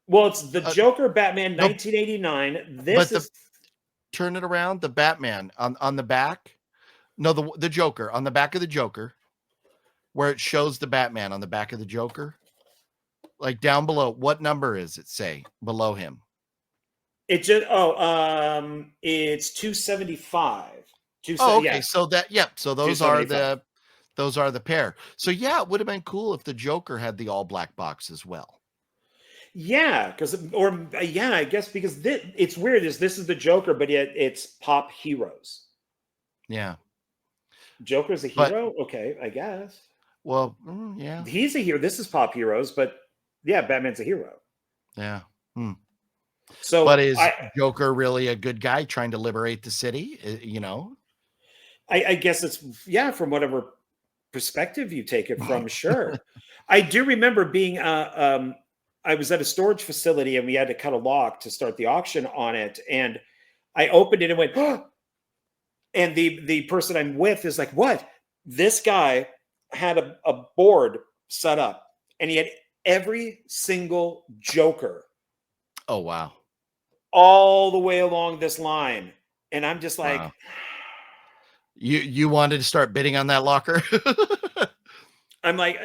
Well, it's the Joker Batman 1989. This is... Turn it around. The Batman on the back. No, the Joker on the back of the Joker, where it shows the Batman on the back of the Joker. Like down below, what number is it say below him? It just it's 275. Oh, okay. Yeah. So so those are the pair. So yeah, it would have been cool if the Joker had the all black box as well. Yeah, I guess because it's weird. This is the Joker, but yet it's Pop Heroes. Yeah, Joker's a hero. Okay, I guess. Well, yeah, he's a hero. This is Pop Heroes, but yeah, Batman's a hero. Yeah. So, but is Joker really a good guy trying to liberate the city? You know, I guess it's from whatever perspective you take it from. Sure, I do remember being I was at a storage facility and we had to cut a lock to start the auction on it, and I opened it and went, oh! And the person I'm with is like, what? This guy had a board set up, and he had every single Joker Oh, wow. all the way along this line. And I'm just like, Wow. You wanted to start bidding on that locker? I'm like,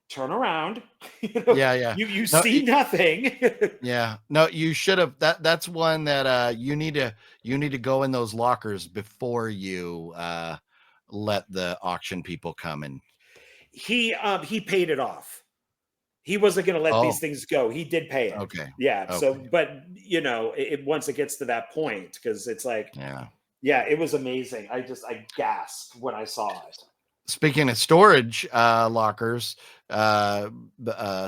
turn around. Yeah, yeah. You No, see nothing. yeah. No, you should have. That's one that you need to go in those lockers before you let the auction people come and. He paid it off. He wasn't going to let Oh, these things go. He did pay it. okay. Yeah. So, Okay. but once it gets to that point, because it's like, Yeah. yeah, it was amazing. I gasped when I saw it. Speaking of storage lockers,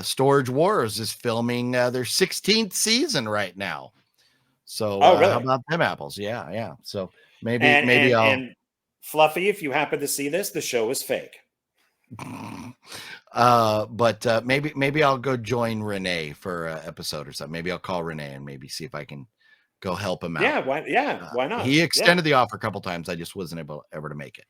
Storage Wars is filming their 16th season right now. So Oh, how really? about them apples? Yeah, yeah. So maybe And I'll and Fluffy, if you happen to see this, the show is fake. but maybe I'll go join Renee for an episode or something. Maybe I'll call Renee and maybe see if I can go help him out. Why not? He extended the offer a couple times. I just wasn't able ever to make it.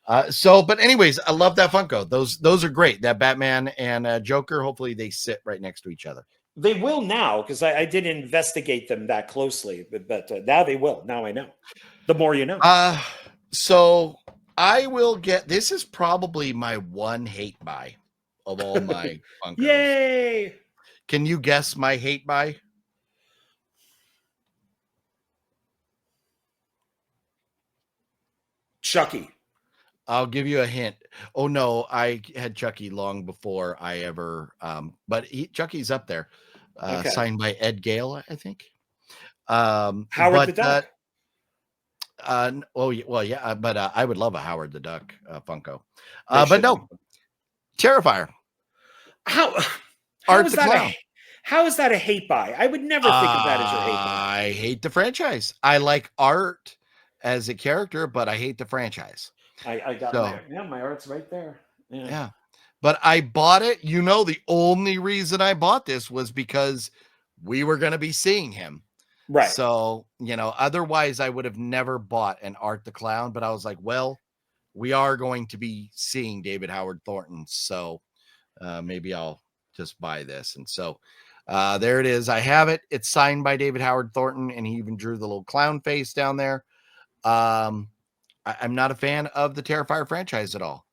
But anyways, I love that Funko. Those are great. That Batman and Joker. Hopefully they sit right next to each other. They will now, because I didn't investigate them that closely, but now they will. Now I know. The more you know. So I will get. This is probably my one hate buy of all my Funkos. Yay! Can you guess my hate buy? Chucky. I'll give you a hint. Oh no, I had Chucky long before I ever. But Chucky's up there, Okay. signed by Ed Gale, I think. Howard the Duck. Oh well, yeah, but I would love a Howard the Duck Funko. They But should no, make them. Terrifier. How Art is the that Clown. how is that a hate buy? I would never think of that as your hate buy. I hate the franchise. I like Art as a character, but I hate the franchise. I got So, my art's right there. yeah. But I bought it. The only reason I bought this was because we were going to be seeing him. Right. So, otherwise I would have never bought an Art the Clown, but I was like, well, we are going to be seeing David Howard Thornton. So maybe I'll just buy this. And so there it is. I have it. It's signed by David Howard Thornton, and he even drew the little clown face down there. I'm not a fan of the Terrifier franchise at all,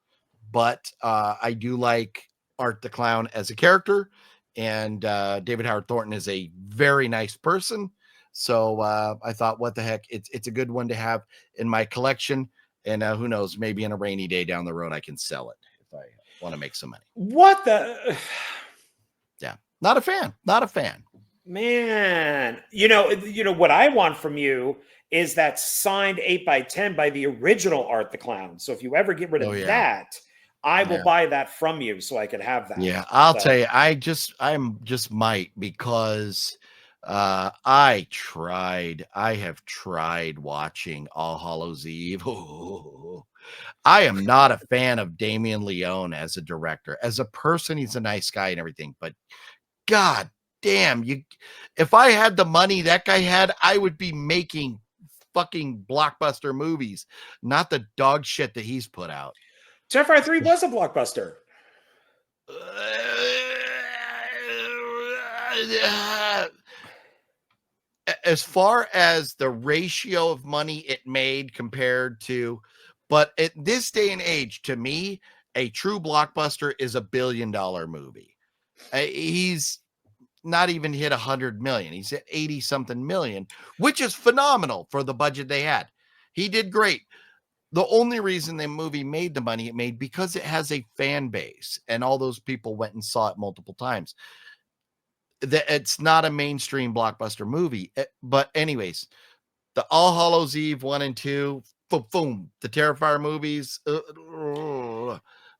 but I do like Art the Clown as a character, and David Howard Thornton is a very nice person. So I thought, what the heck? It's a good one to have in my collection. And who knows, maybe in a rainy day down the road, I can sell it if I want to make some money. What the? Yeah. Not a fan. Man, what I want from you is that signed 8x10 by the original Art the Clown. So if you ever get rid of that, I will buy that from you so I could have that. Yeah, I'll tell you, I'm just might, because I have tried watching All Hallows Eve. Oh, I am not a fan of Damien Leone as a director. As a person, he's a nice guy and everything, but God damn, if I had the money that guy had, I would be making fucking blockbuster movies, not the dog shit that he's put out. Terrifier 3 was a blockbuster. As far as the ratio of money it made compared to, but at this day and age, to me, a true blockbuster is $1 billion movie. He's not even hit 100 million. He's at 80 something million, which is phenomenal for the budget they had. He did great. The only reason the movie made the money it made, because it has a fan base and all those people went and saw it multiple times. It's not a mainstream blockbuster movie. But anyways, the All Hallows Eve 1 and 2, boom, the Terrifier movies,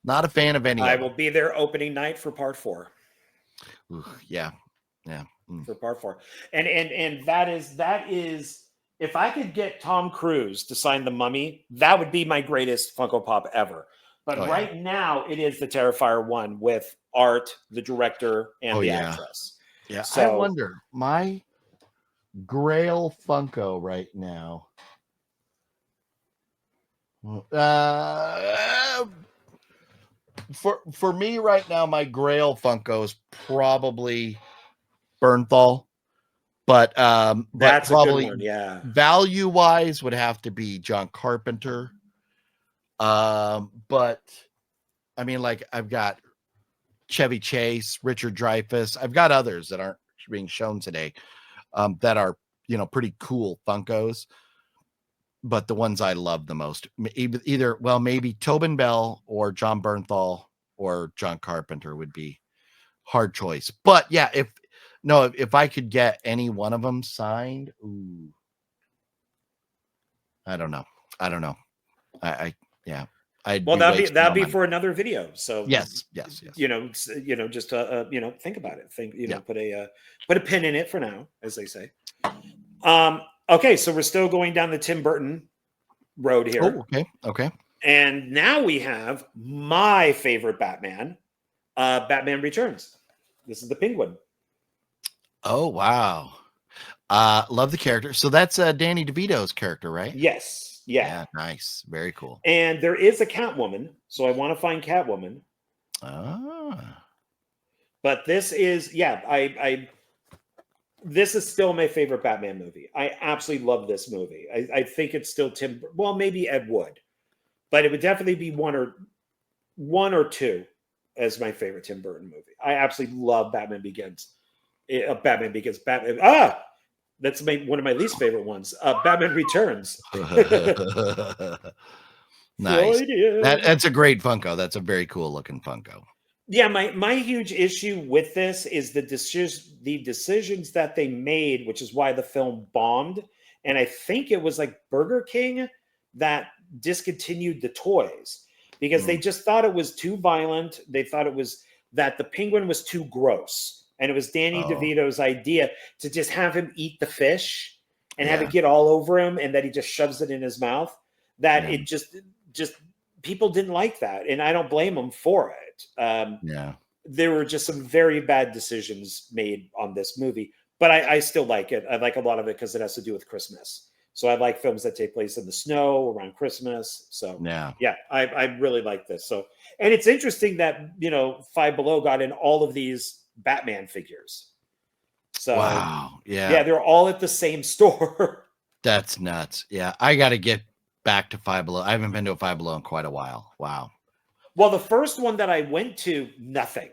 not a fan of any of them. I will be there opening night for part 4. Yeah. For part 4. And that is if I could get Tom Cruise to sign The Mummy, that would be my greatest Funko Pop ever. But right now, it is the Terrifier 1 with Art, the director, and the actress. Yeah. So, I wonder, Grail Funko right now. For me right now, my Grail Funko is probably Bernthal, but That's a good probably one. Yeah. value wise would have to be John Carpenter. But I mean, like I've got Chevy Chase, Richard Dreyfuss. I've got others that aren't being shown today, that are, you know, pretty cool Funkos. But the ones I love the most, either, well, maybe Tobin Bell or John Bernthal or John Carpenter would be hard choice. But yeah, if I could get any one of them signed, ooh, I don't know. I yeah, I'd Well, be wasting that'd my be money. for another video. So Yes. you know, just think about it. Think, Yeah. put a pin in it for now, as they say. Okay, so we're still going down the Tim Burton road here. Oh, okay. And now we have my favorite Batman, Batman Returns. This is the Penguin. Oh, wow. Love the character. So that's Danny DeVito's character, right? Yes. Yeah. Yeah, nice. Very cool. And there is a Catwoman, so I want to find Catwoman. Ah. But this is, this is still my favorite Batman movie. I absolutely love this movie. I think it's still well, maybe Ed Wood, but it would definitely be one or two as my favorite Tim Burton movie. I absolutely love Batman Begins. That's one of my least favorite ones. Batman Returns. Nice. That's a great Funko. That's a very cool looking Funko. Yeah, my huge issue with this is the decisions that they made, which is why the film bombed. And I think it was like Burger King that discontinued the toys because they just thought it was too violent. They thought it was that the Penguin was too gross. And it was Danny DeVito's idea to just have him eat the fish and have it get all over him, and that he just shoves it in his mouth. That it just people didn't like that, and I don't blame them for it. There were just some very bad decisions made on this movie, but I still like it. I like a lot of it because it has to do with Christmas. So I like films that take place in the snow around Christmas. So I really like this. So, and it's interesting that Five Below got in all of these Batman figures. So wow, they're all at the same store. That's nuts. Yeah, I got to get back to Five Below. I haven't been to a Five Below in quite a while. Wow. Well, the first one that I went to, nothing.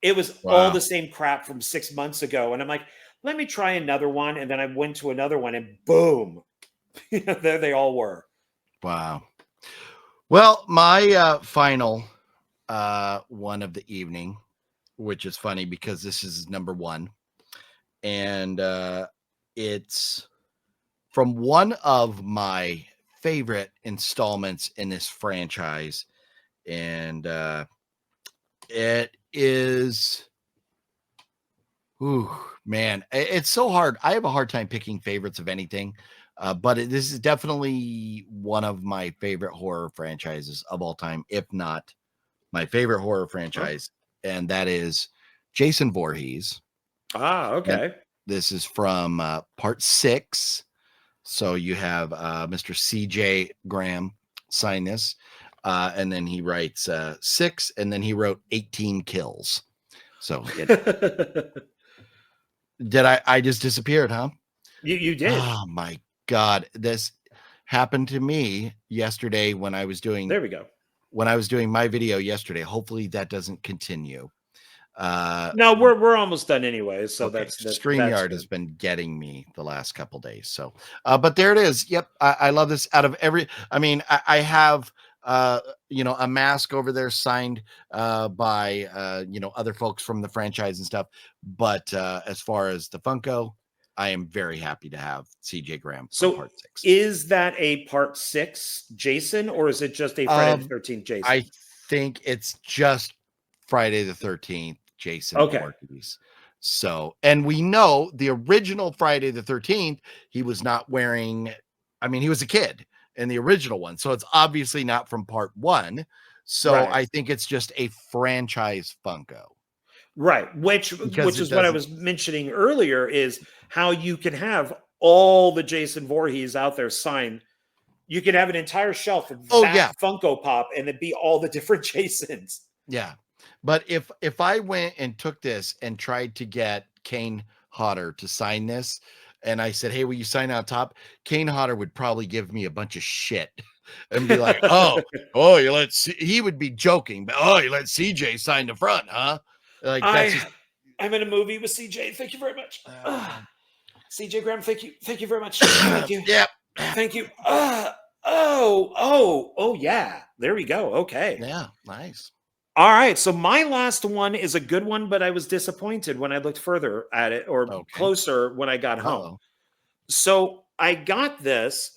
It was all the same crap from 6 months ago, and I'm like, let me try another one. And then I went to another one, and boom, there they all were. Wow. Well, my final one of the evening, which is funny because this is number one, and it's from one of my favorite installments in this franchise, and it is, ooh, man, it's so hard. I have a hard time picking favorites of anything, but this is definitely one of my favorite horror franchises of all time, if not my favorite horror franchise, and that is Jason Voorhees. Okay. And this is from part 6. So you have Mr. CJ Graham sign this, and then he writes 6, and then he wrote 18 kills. So did I just disappeared, huh? You did. Oh my God. This happened to me yesterday when I was doing, there we go. When I was doing my video yesterday. Hopefully that doesn't continue. No, we're almost done anyway. So okay. that's StreamYard has been getting me the last couple days. So, but there it is. Yep. I love this. Out of every, I mean, I have, a mask over there signed by, other folks from the franchise and stuff. But as far as the Funko, I am very happy to have CJ Graham. So part 6. Is that a part 6 Jason, or is it just a Friday the 13th Jason? I think it's just Friday the 13th Jason. Voorhees. So, and we know the original Friday the 13th, he was not wearing, I mean, he was a kid in the original one. So it's obviously not from part 1. So I think it's just a franchise Funko. Right. because Which it is what I doesn't. was mentioning earlier, is how you can have all the Jason Voorhees out there signed. You could have an entire shelf of Oh that yeah, Funko Pop and it'd be all the different Jasons. yeah. But if I went and took this and tried to get Kane Hodder to sign this, and I said, "Hey, will you sign on top?" Kane Hodder would probably give me a bunch of shit and be like, "Oh, you let C-" he would be joking, but "Oh, you let CJ sign the front, huh?" Like that's just I'm in a movie with CJ. Thank you very much. uh, CJ Graham, thank you. Thank you very much. Thank you. yeah, Thank you. Oh, yeah. There we go. Okay. yeah, nice. All right. So my last one is a good one, but I was disappointed when I looked further at it or Okay. closer when I got home. Uh-oh. So I got this.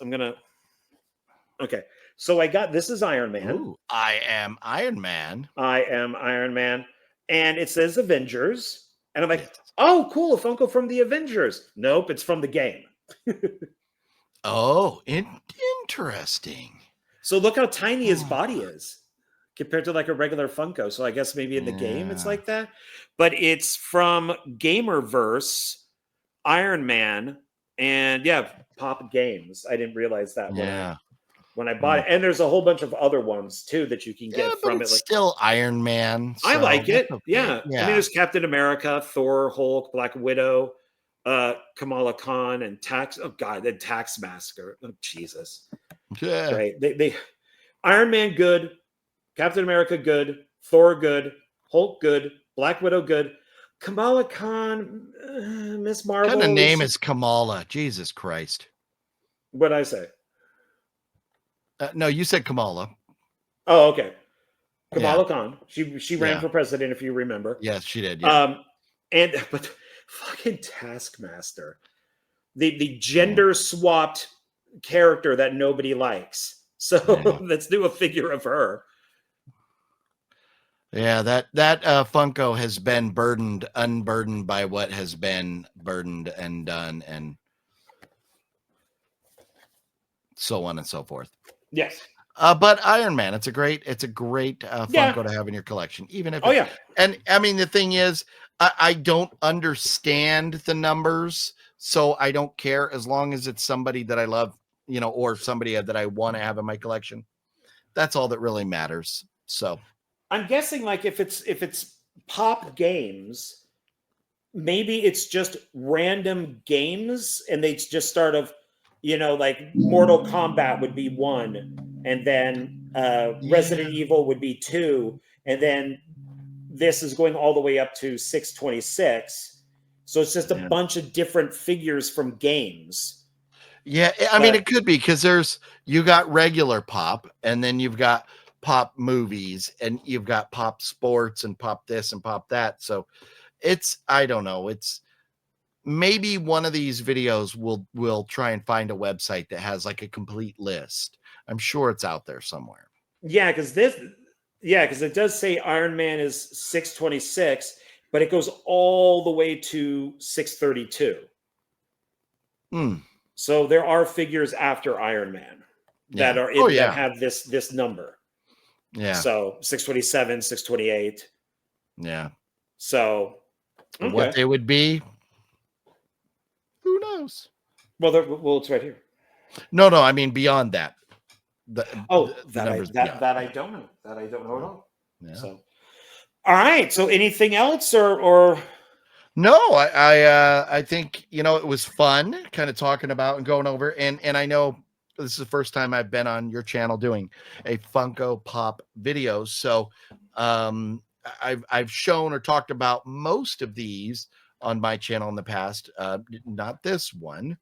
Okay. So I got this is Iron Man. Ooh, I am Iron Man. I am Iron Man. And it says Avengers. And I'm like, Yes. oh, cool. A Funko from the Avengers. Nope. It's from the game. Oh, interesting. So look how tiny his body is compared to like a regular Funko. So I guess maybe in the game it's Yeah. like that. But it's from Gamerverse, Iron Man, and yeah, Pop Games. I didn't realize that Yeah. when I bought it. And there's a whole bunch of other ones too that you can Yeah, get but from it. it's Like still Iron Man. I So like that's it. okay. Yeah. I mean, Yeah. there's Captain America, Thor, Hulk, Black Widow, Kamala Khan, and the Tax Masker. Oh, Jesus. Yeah. Great. They Iron Man good, Captain America good, Thor good, Hulk good, Black Widow good, Kamala Khan, Miss What kind of Marvel. name is Kamala? Jesus Christ. What I say? No, you said Kamala. Oh, okay. Yeah. Kamala Khan. She ran Yeah. for president, if you remember. Yes, she did. Yeah. But fucking Taskmaster, the gender swapped character that nobody likes. So Yeah. let's do a figure of her. Yeah, that Funko has been unburdened by what has been burdened and done, and so on and so forth. Yes. But Iron Man, it's a great Yeah. Funko to have in your collection, even if Oh yeah. and I mean the thing is, I don't understand the numbers, so I don't care as long as it's somebody that I love, or somebody that I want to have in my collection. That's all that really matters. So I'm guessing like if it's Pop Games, maybe it's just random games and they just start of, like Mortal Kombat would be 1, and then Resident Evil would be 2, and then this is going all the way up to 626. So it's just a bunch of different figures from games. Yeah, I mean it could be because you got regular Pop, and then you've got Pop movies, and you've got Pop sports, and Pop this and Pop that. So I don't know. It's maybe one of these videos will try and find a website that has like a complete list. I'm sure it's out there somewhere. Yeah, because it does say Iron Man is 626, but it goes all the way to 632. So there are figures after Iron Man that that have this number. Yeah. So 627, 628. Yeah. So what they would be, who knows? Well, it's right here. No, I mean beyond that. That I don't know. That I don't know at all. Yeah. So, all right. So, anything else, or no? I think it was fun, kind of talking about and going over, and I know this is the first time I've been on your channel doing a Funko Pop video, so I've shown or talked about most of these on my channel in the past, not this one,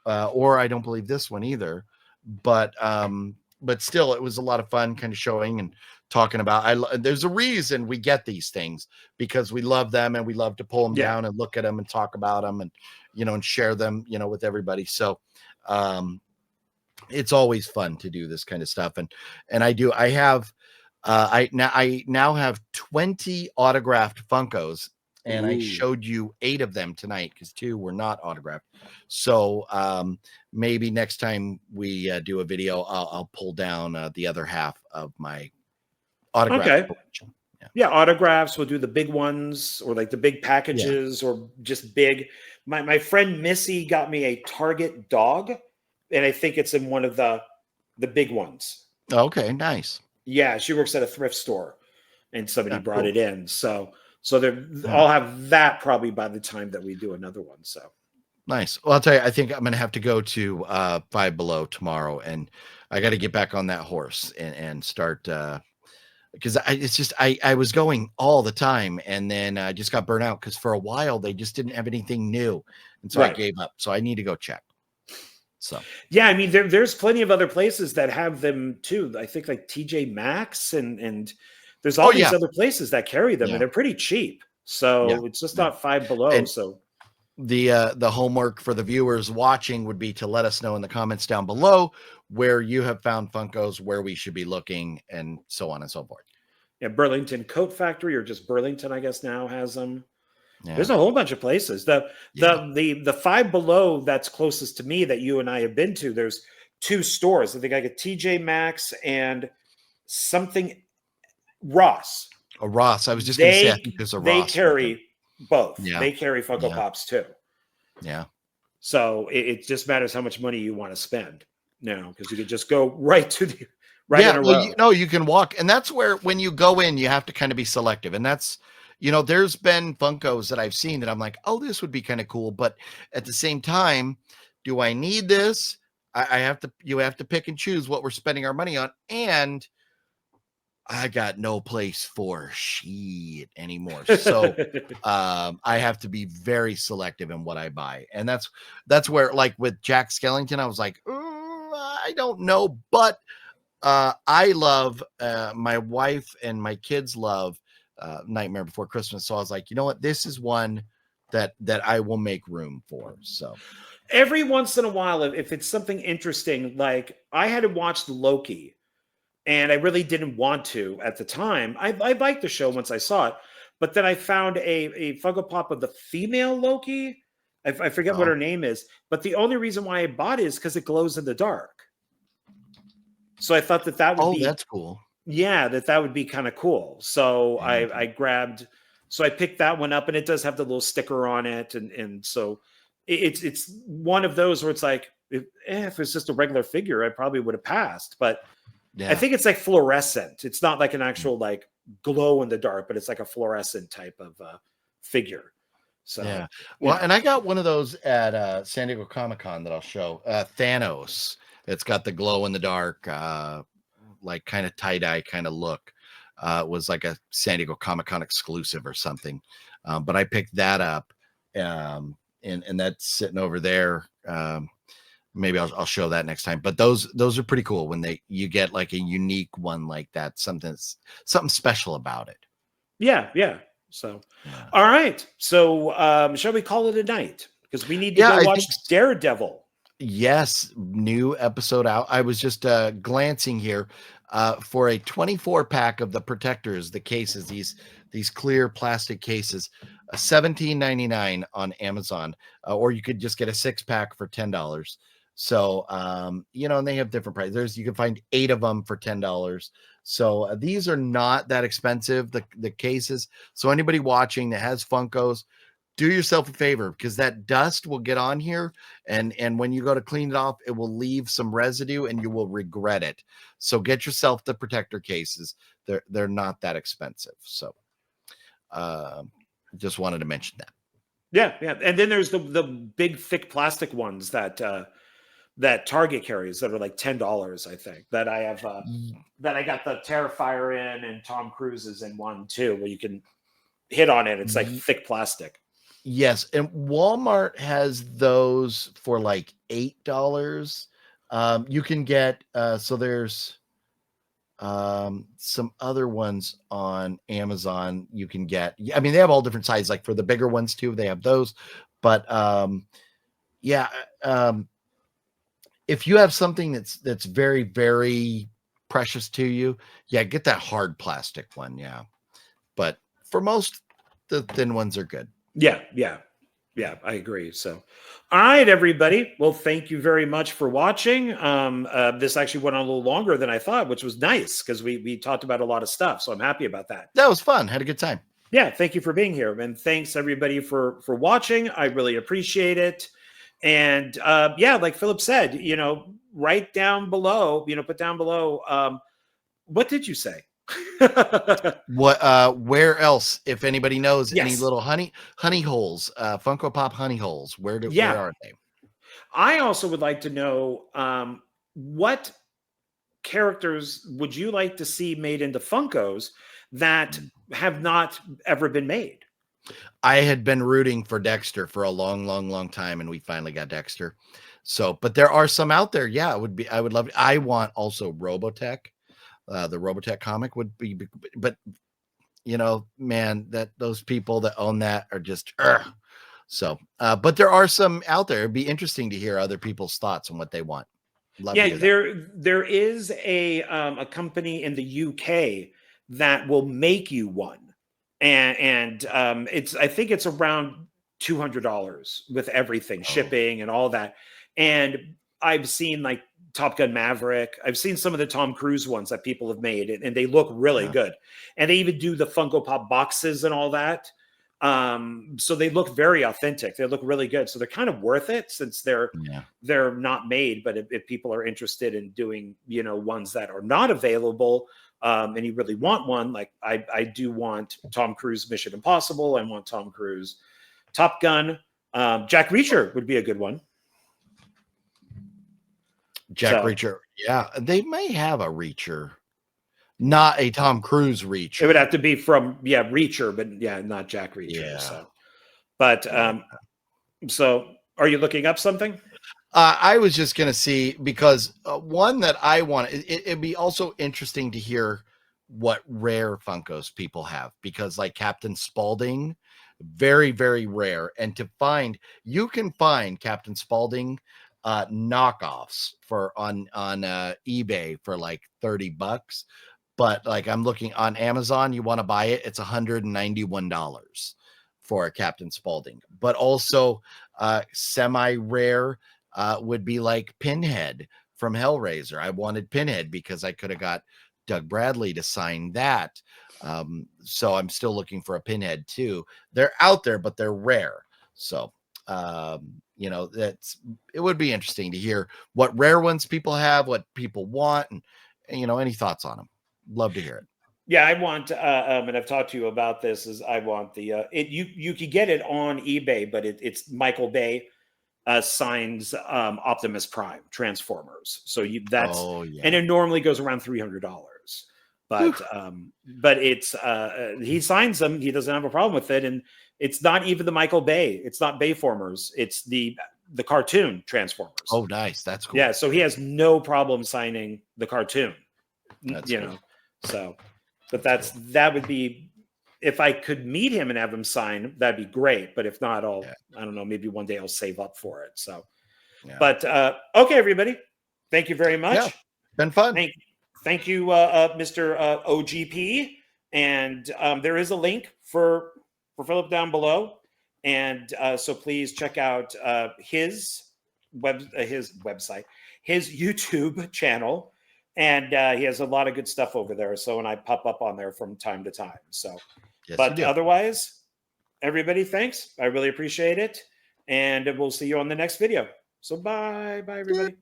or I don't believe this one either, but still it was a lot of fun kind of showing and talking about. There's a reason we get these things, because we love them and we love to pull them down and look at them and talk about them and and share them with everybody. So it's always fun to do this kind of stuff, and I now have 20 autographed Funkos, and I showed you 8 of them tonight because 2 were not autographed. So maybe next time we do a video, I'll pull down the other half of my autographed collection. Yeah, autographs. We'll do the big ones or like the big Yeah. packages or just big. My friend Missy got me a Target dog, and I think it's in one of the big ones. Okay, nice. Yeah, she works at a thrift store, and somebody Yeah, brought cool. it in. So Yeah. I'll have that probably by the time that we do another one. So Nice. Well, I'll tell you, I think I'm gonna have to go to Five Below tomorrow, and I got to get back on that horse and start because it's just I was going all the time, and then I just got burnt out because for a while they just didn't have anything new, and so I right. gave up. So I need to go check. So Yeah, I mean there's plenty of other places that have them too. I think like TJ Maxx and there's oh all these yeah, other places that carry them, and yeah, they're pretty cheap. yeah, So it's just yeah. not Five Below. And So the homework for the viewers watching would be to let us know in the comments down below where you have found Funkos, where we should be looking, and so on and so forth. yeah, Burlington Coat Factory or just Burlington, I guess now has them. Yeah, There's a whole bunch of places. yeah. The Five Below that's closest to me that you and I have been to. There's two stores. I think I get TJ Maxx and something Ross. A Ross. I was just gonna say I They think there's a they Ross with them. carry both. Yeah, They carry Funko yeah, Pops too. yeah. So it just matters how much money you want to spend now, because you could just go right to the in Yeah, a well, row. you can walk, and that's where when you go in, you have to kind of be selective, and that's there's been Funkos that I've seen that I'm like, oh, this would be kind of cool, but at the same time, do I need this? I have to. You have to pick and choose what we're spending our money on, and I got no place for shit anymore. So I have to be very selective in what I buy. And that's where, like with Jack Skellington, I was like, I don't know, but I love my wife and my kids love Nightmare Before Christmas. So I was like, you know what? This is one that I will make room for. So Every once in a while, if it's something interesting, like I had to watch Loki, and I really didn't want to at the time. I liked the show once I saw it, but then I found a Funko Pop of the female Loki. I forget what oh, her name is, but the only reason why I bought it is because it glows in the dark. So I thought that would oh, be, that's cool. yeah, that would be kind of cool. So Yeah. I grabbed, so I picked that one up, and it does have the little sticker on it, and so it's one of those where it's like if it's just a regular figure, I probably would have passed, but I Yeah. think it's like fluorescent. It's not like an actual like glow in the dark, but it's like a fluorescent type of figure. Yeah. So Well, yeah, and I got one of those at San Diego Comic-Con that I'll show. Thanos. It's got the glow in the dark, like kind of tie-dye kind of look. It was like a San Diego Comic-Con exclusive or something. But I picked that up. And that's sitting over there. Maybe I'll show that next time. But those are pretty cool when you get like a unique one like that, something special about it. yeah. So Yeah. all right. So shall we call it a night? Because we need to Yeah, go I watch think Daredevil. yes, new episode out. I was just glancing here for a 24 pack of the protectors, the cases, these clear plastic cases, $17.99 on Amazon, or you could just get a 6-pack for $10. So and they have different prices. You can find 8 of them for $10. So these are not that expensive, the cases. So anybody watching that has Funkos, do yourself a favor, because that dust will get on here, and when you go to clean it off, it will leave some residue and you will regret it. So get yourself the protector cases. They're not that expensive. So just wanted to mention that. Yeah. And then there's the big thick plastic ones that Target carries that are like $10, I think. That I have that I got the Terrifier in, and Tom Cruise is in one too, where you can hit on it. It's like thick plastic. Yes, and Walmart has those for like $8. You can get so there's some other ones on Amazon you can get. I mean, they have all different sizes, like for the bigger ones too, they have those. But yeah, if you have something that's very, very precious to you, yeah, get that hard plastic one. Yeah. But for most, the thin ones are good. Yeah. Yeah, I agree. So, all right, everybody. Well, thank you very much for watching. This actually went on a little longer than I thought, which was nice because we talked about a lot of stuff. So I'm happy about that. That was fun. Had a good time. Yeah, thank you for being here, and thanks everybody for watching. I really appreciate it. And yeah, like Philip said, write down below, put down below. What did you say? What where else, if anybody knows any Yes. little honey holes, Funko Pop honey holes, where Yeah. are they? I also would like to know what characters would you like to see made into Funkos that have not ever been made? I had been rooting for Dexter for a long time, and we finally got Dexter. So, but there are some out there. Yeah, it would be. I would love. I want also Robotech. The Robotech comic would be, but man, that those people that own that are just. So, but there are some out there. It'd be interesting to hear other people's thoughts on what they want. Love to Yeah, hear that. there is a company in the UK that will make you one, and it's I think it's around $200 with everything, shipping and all that. And I've seen like Top Gun Maverick. I've seen some of the Tom Cruise ones that people have made, and they look really good. And they even do the Funko Pop boxes and all that. So they look very authentic. They look really good. So they're kind of worth it since they're not made. But if people are interested in doing, ones that are not available, and you really want one, like I do want Tom Cruise Mission Impossible. I want Tom Cruise Top Gun. Jack Reacher would be a good one. Jack Reacher. Yeah, they may have a Reacher. Not a Tom Cruise Reacher. It would have to be from Reacher, but not Jack Reacher. Yeah. So, but so are you looking up something? I was just gonna see because one that I want. It'd be also interesting to hear what rare Funkos people have, because like Captain Spaulding, very rare, and you can find Captain Spaulding knockoffs on eBay for like $30. But like I'm looking on Amazon, you want to buy it, it's $191 for a Captain Spaulding. But also semi-rare would be like Pinhead from Hellraiser. I wanted Pinhead because I could have got Doug Bradley to sign that. So I'm still looking for a Pinhead too. They're out there, but they're rare. So it would be interesting to hear what rare ones people have, what people want, and any thoughts on them. Love to hear it. Yeah, I want, and I've talked to you about this. Is I want the you could get it on eBay, but it's Michael Bay signs Optimus Prime Transformers. So and it normally goes around $300. But it's he signs them. He doesn't have a problem with it, and it's not even the Michael Bay. It's not Bayformers. It's the cartoon Transformers. Oh, nice. That's cool. Yeah, so he has no problem signing the cartoon. That's cool. So, but that would be, if I could meet him and have him sign, that'd be great. But if not, I don't know, maybe one day I'll save up for it. So, but okay, everybody, thank you very much. Yeah, been fun. Thank you, Mr. OGP. And there is a link for Philip down below, and so please check out his website, his YouTube channel. And he has a lot of good stuff over there. So, and I pop up on there from time to time. So, but otherwise, everybody, thanks. I really appreciate it. And we'll see you on the next video. So bye. Bye, everybody.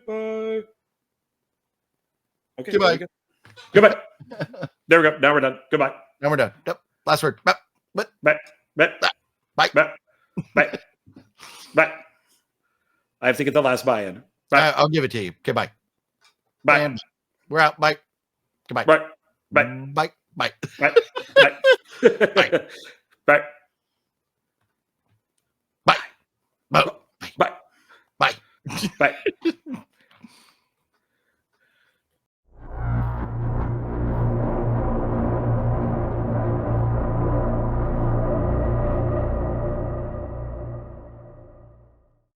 Bye. Okay. Goodbye. Goodbye. There we go. Now we're done. Goodbye. Now we're done. Yep. Last word. Bye. Bye. Bye. Bye. Bye. Bye. Bye. I have to get the last buy in. Bye. I'll give it to you. Okay. Bye. Bye. And we're out. Bye. Goodbye. Bye. Bye. Bye. Bye. Bye. Bye. Bye. Bye. Bye. Bye. Bye. Bye.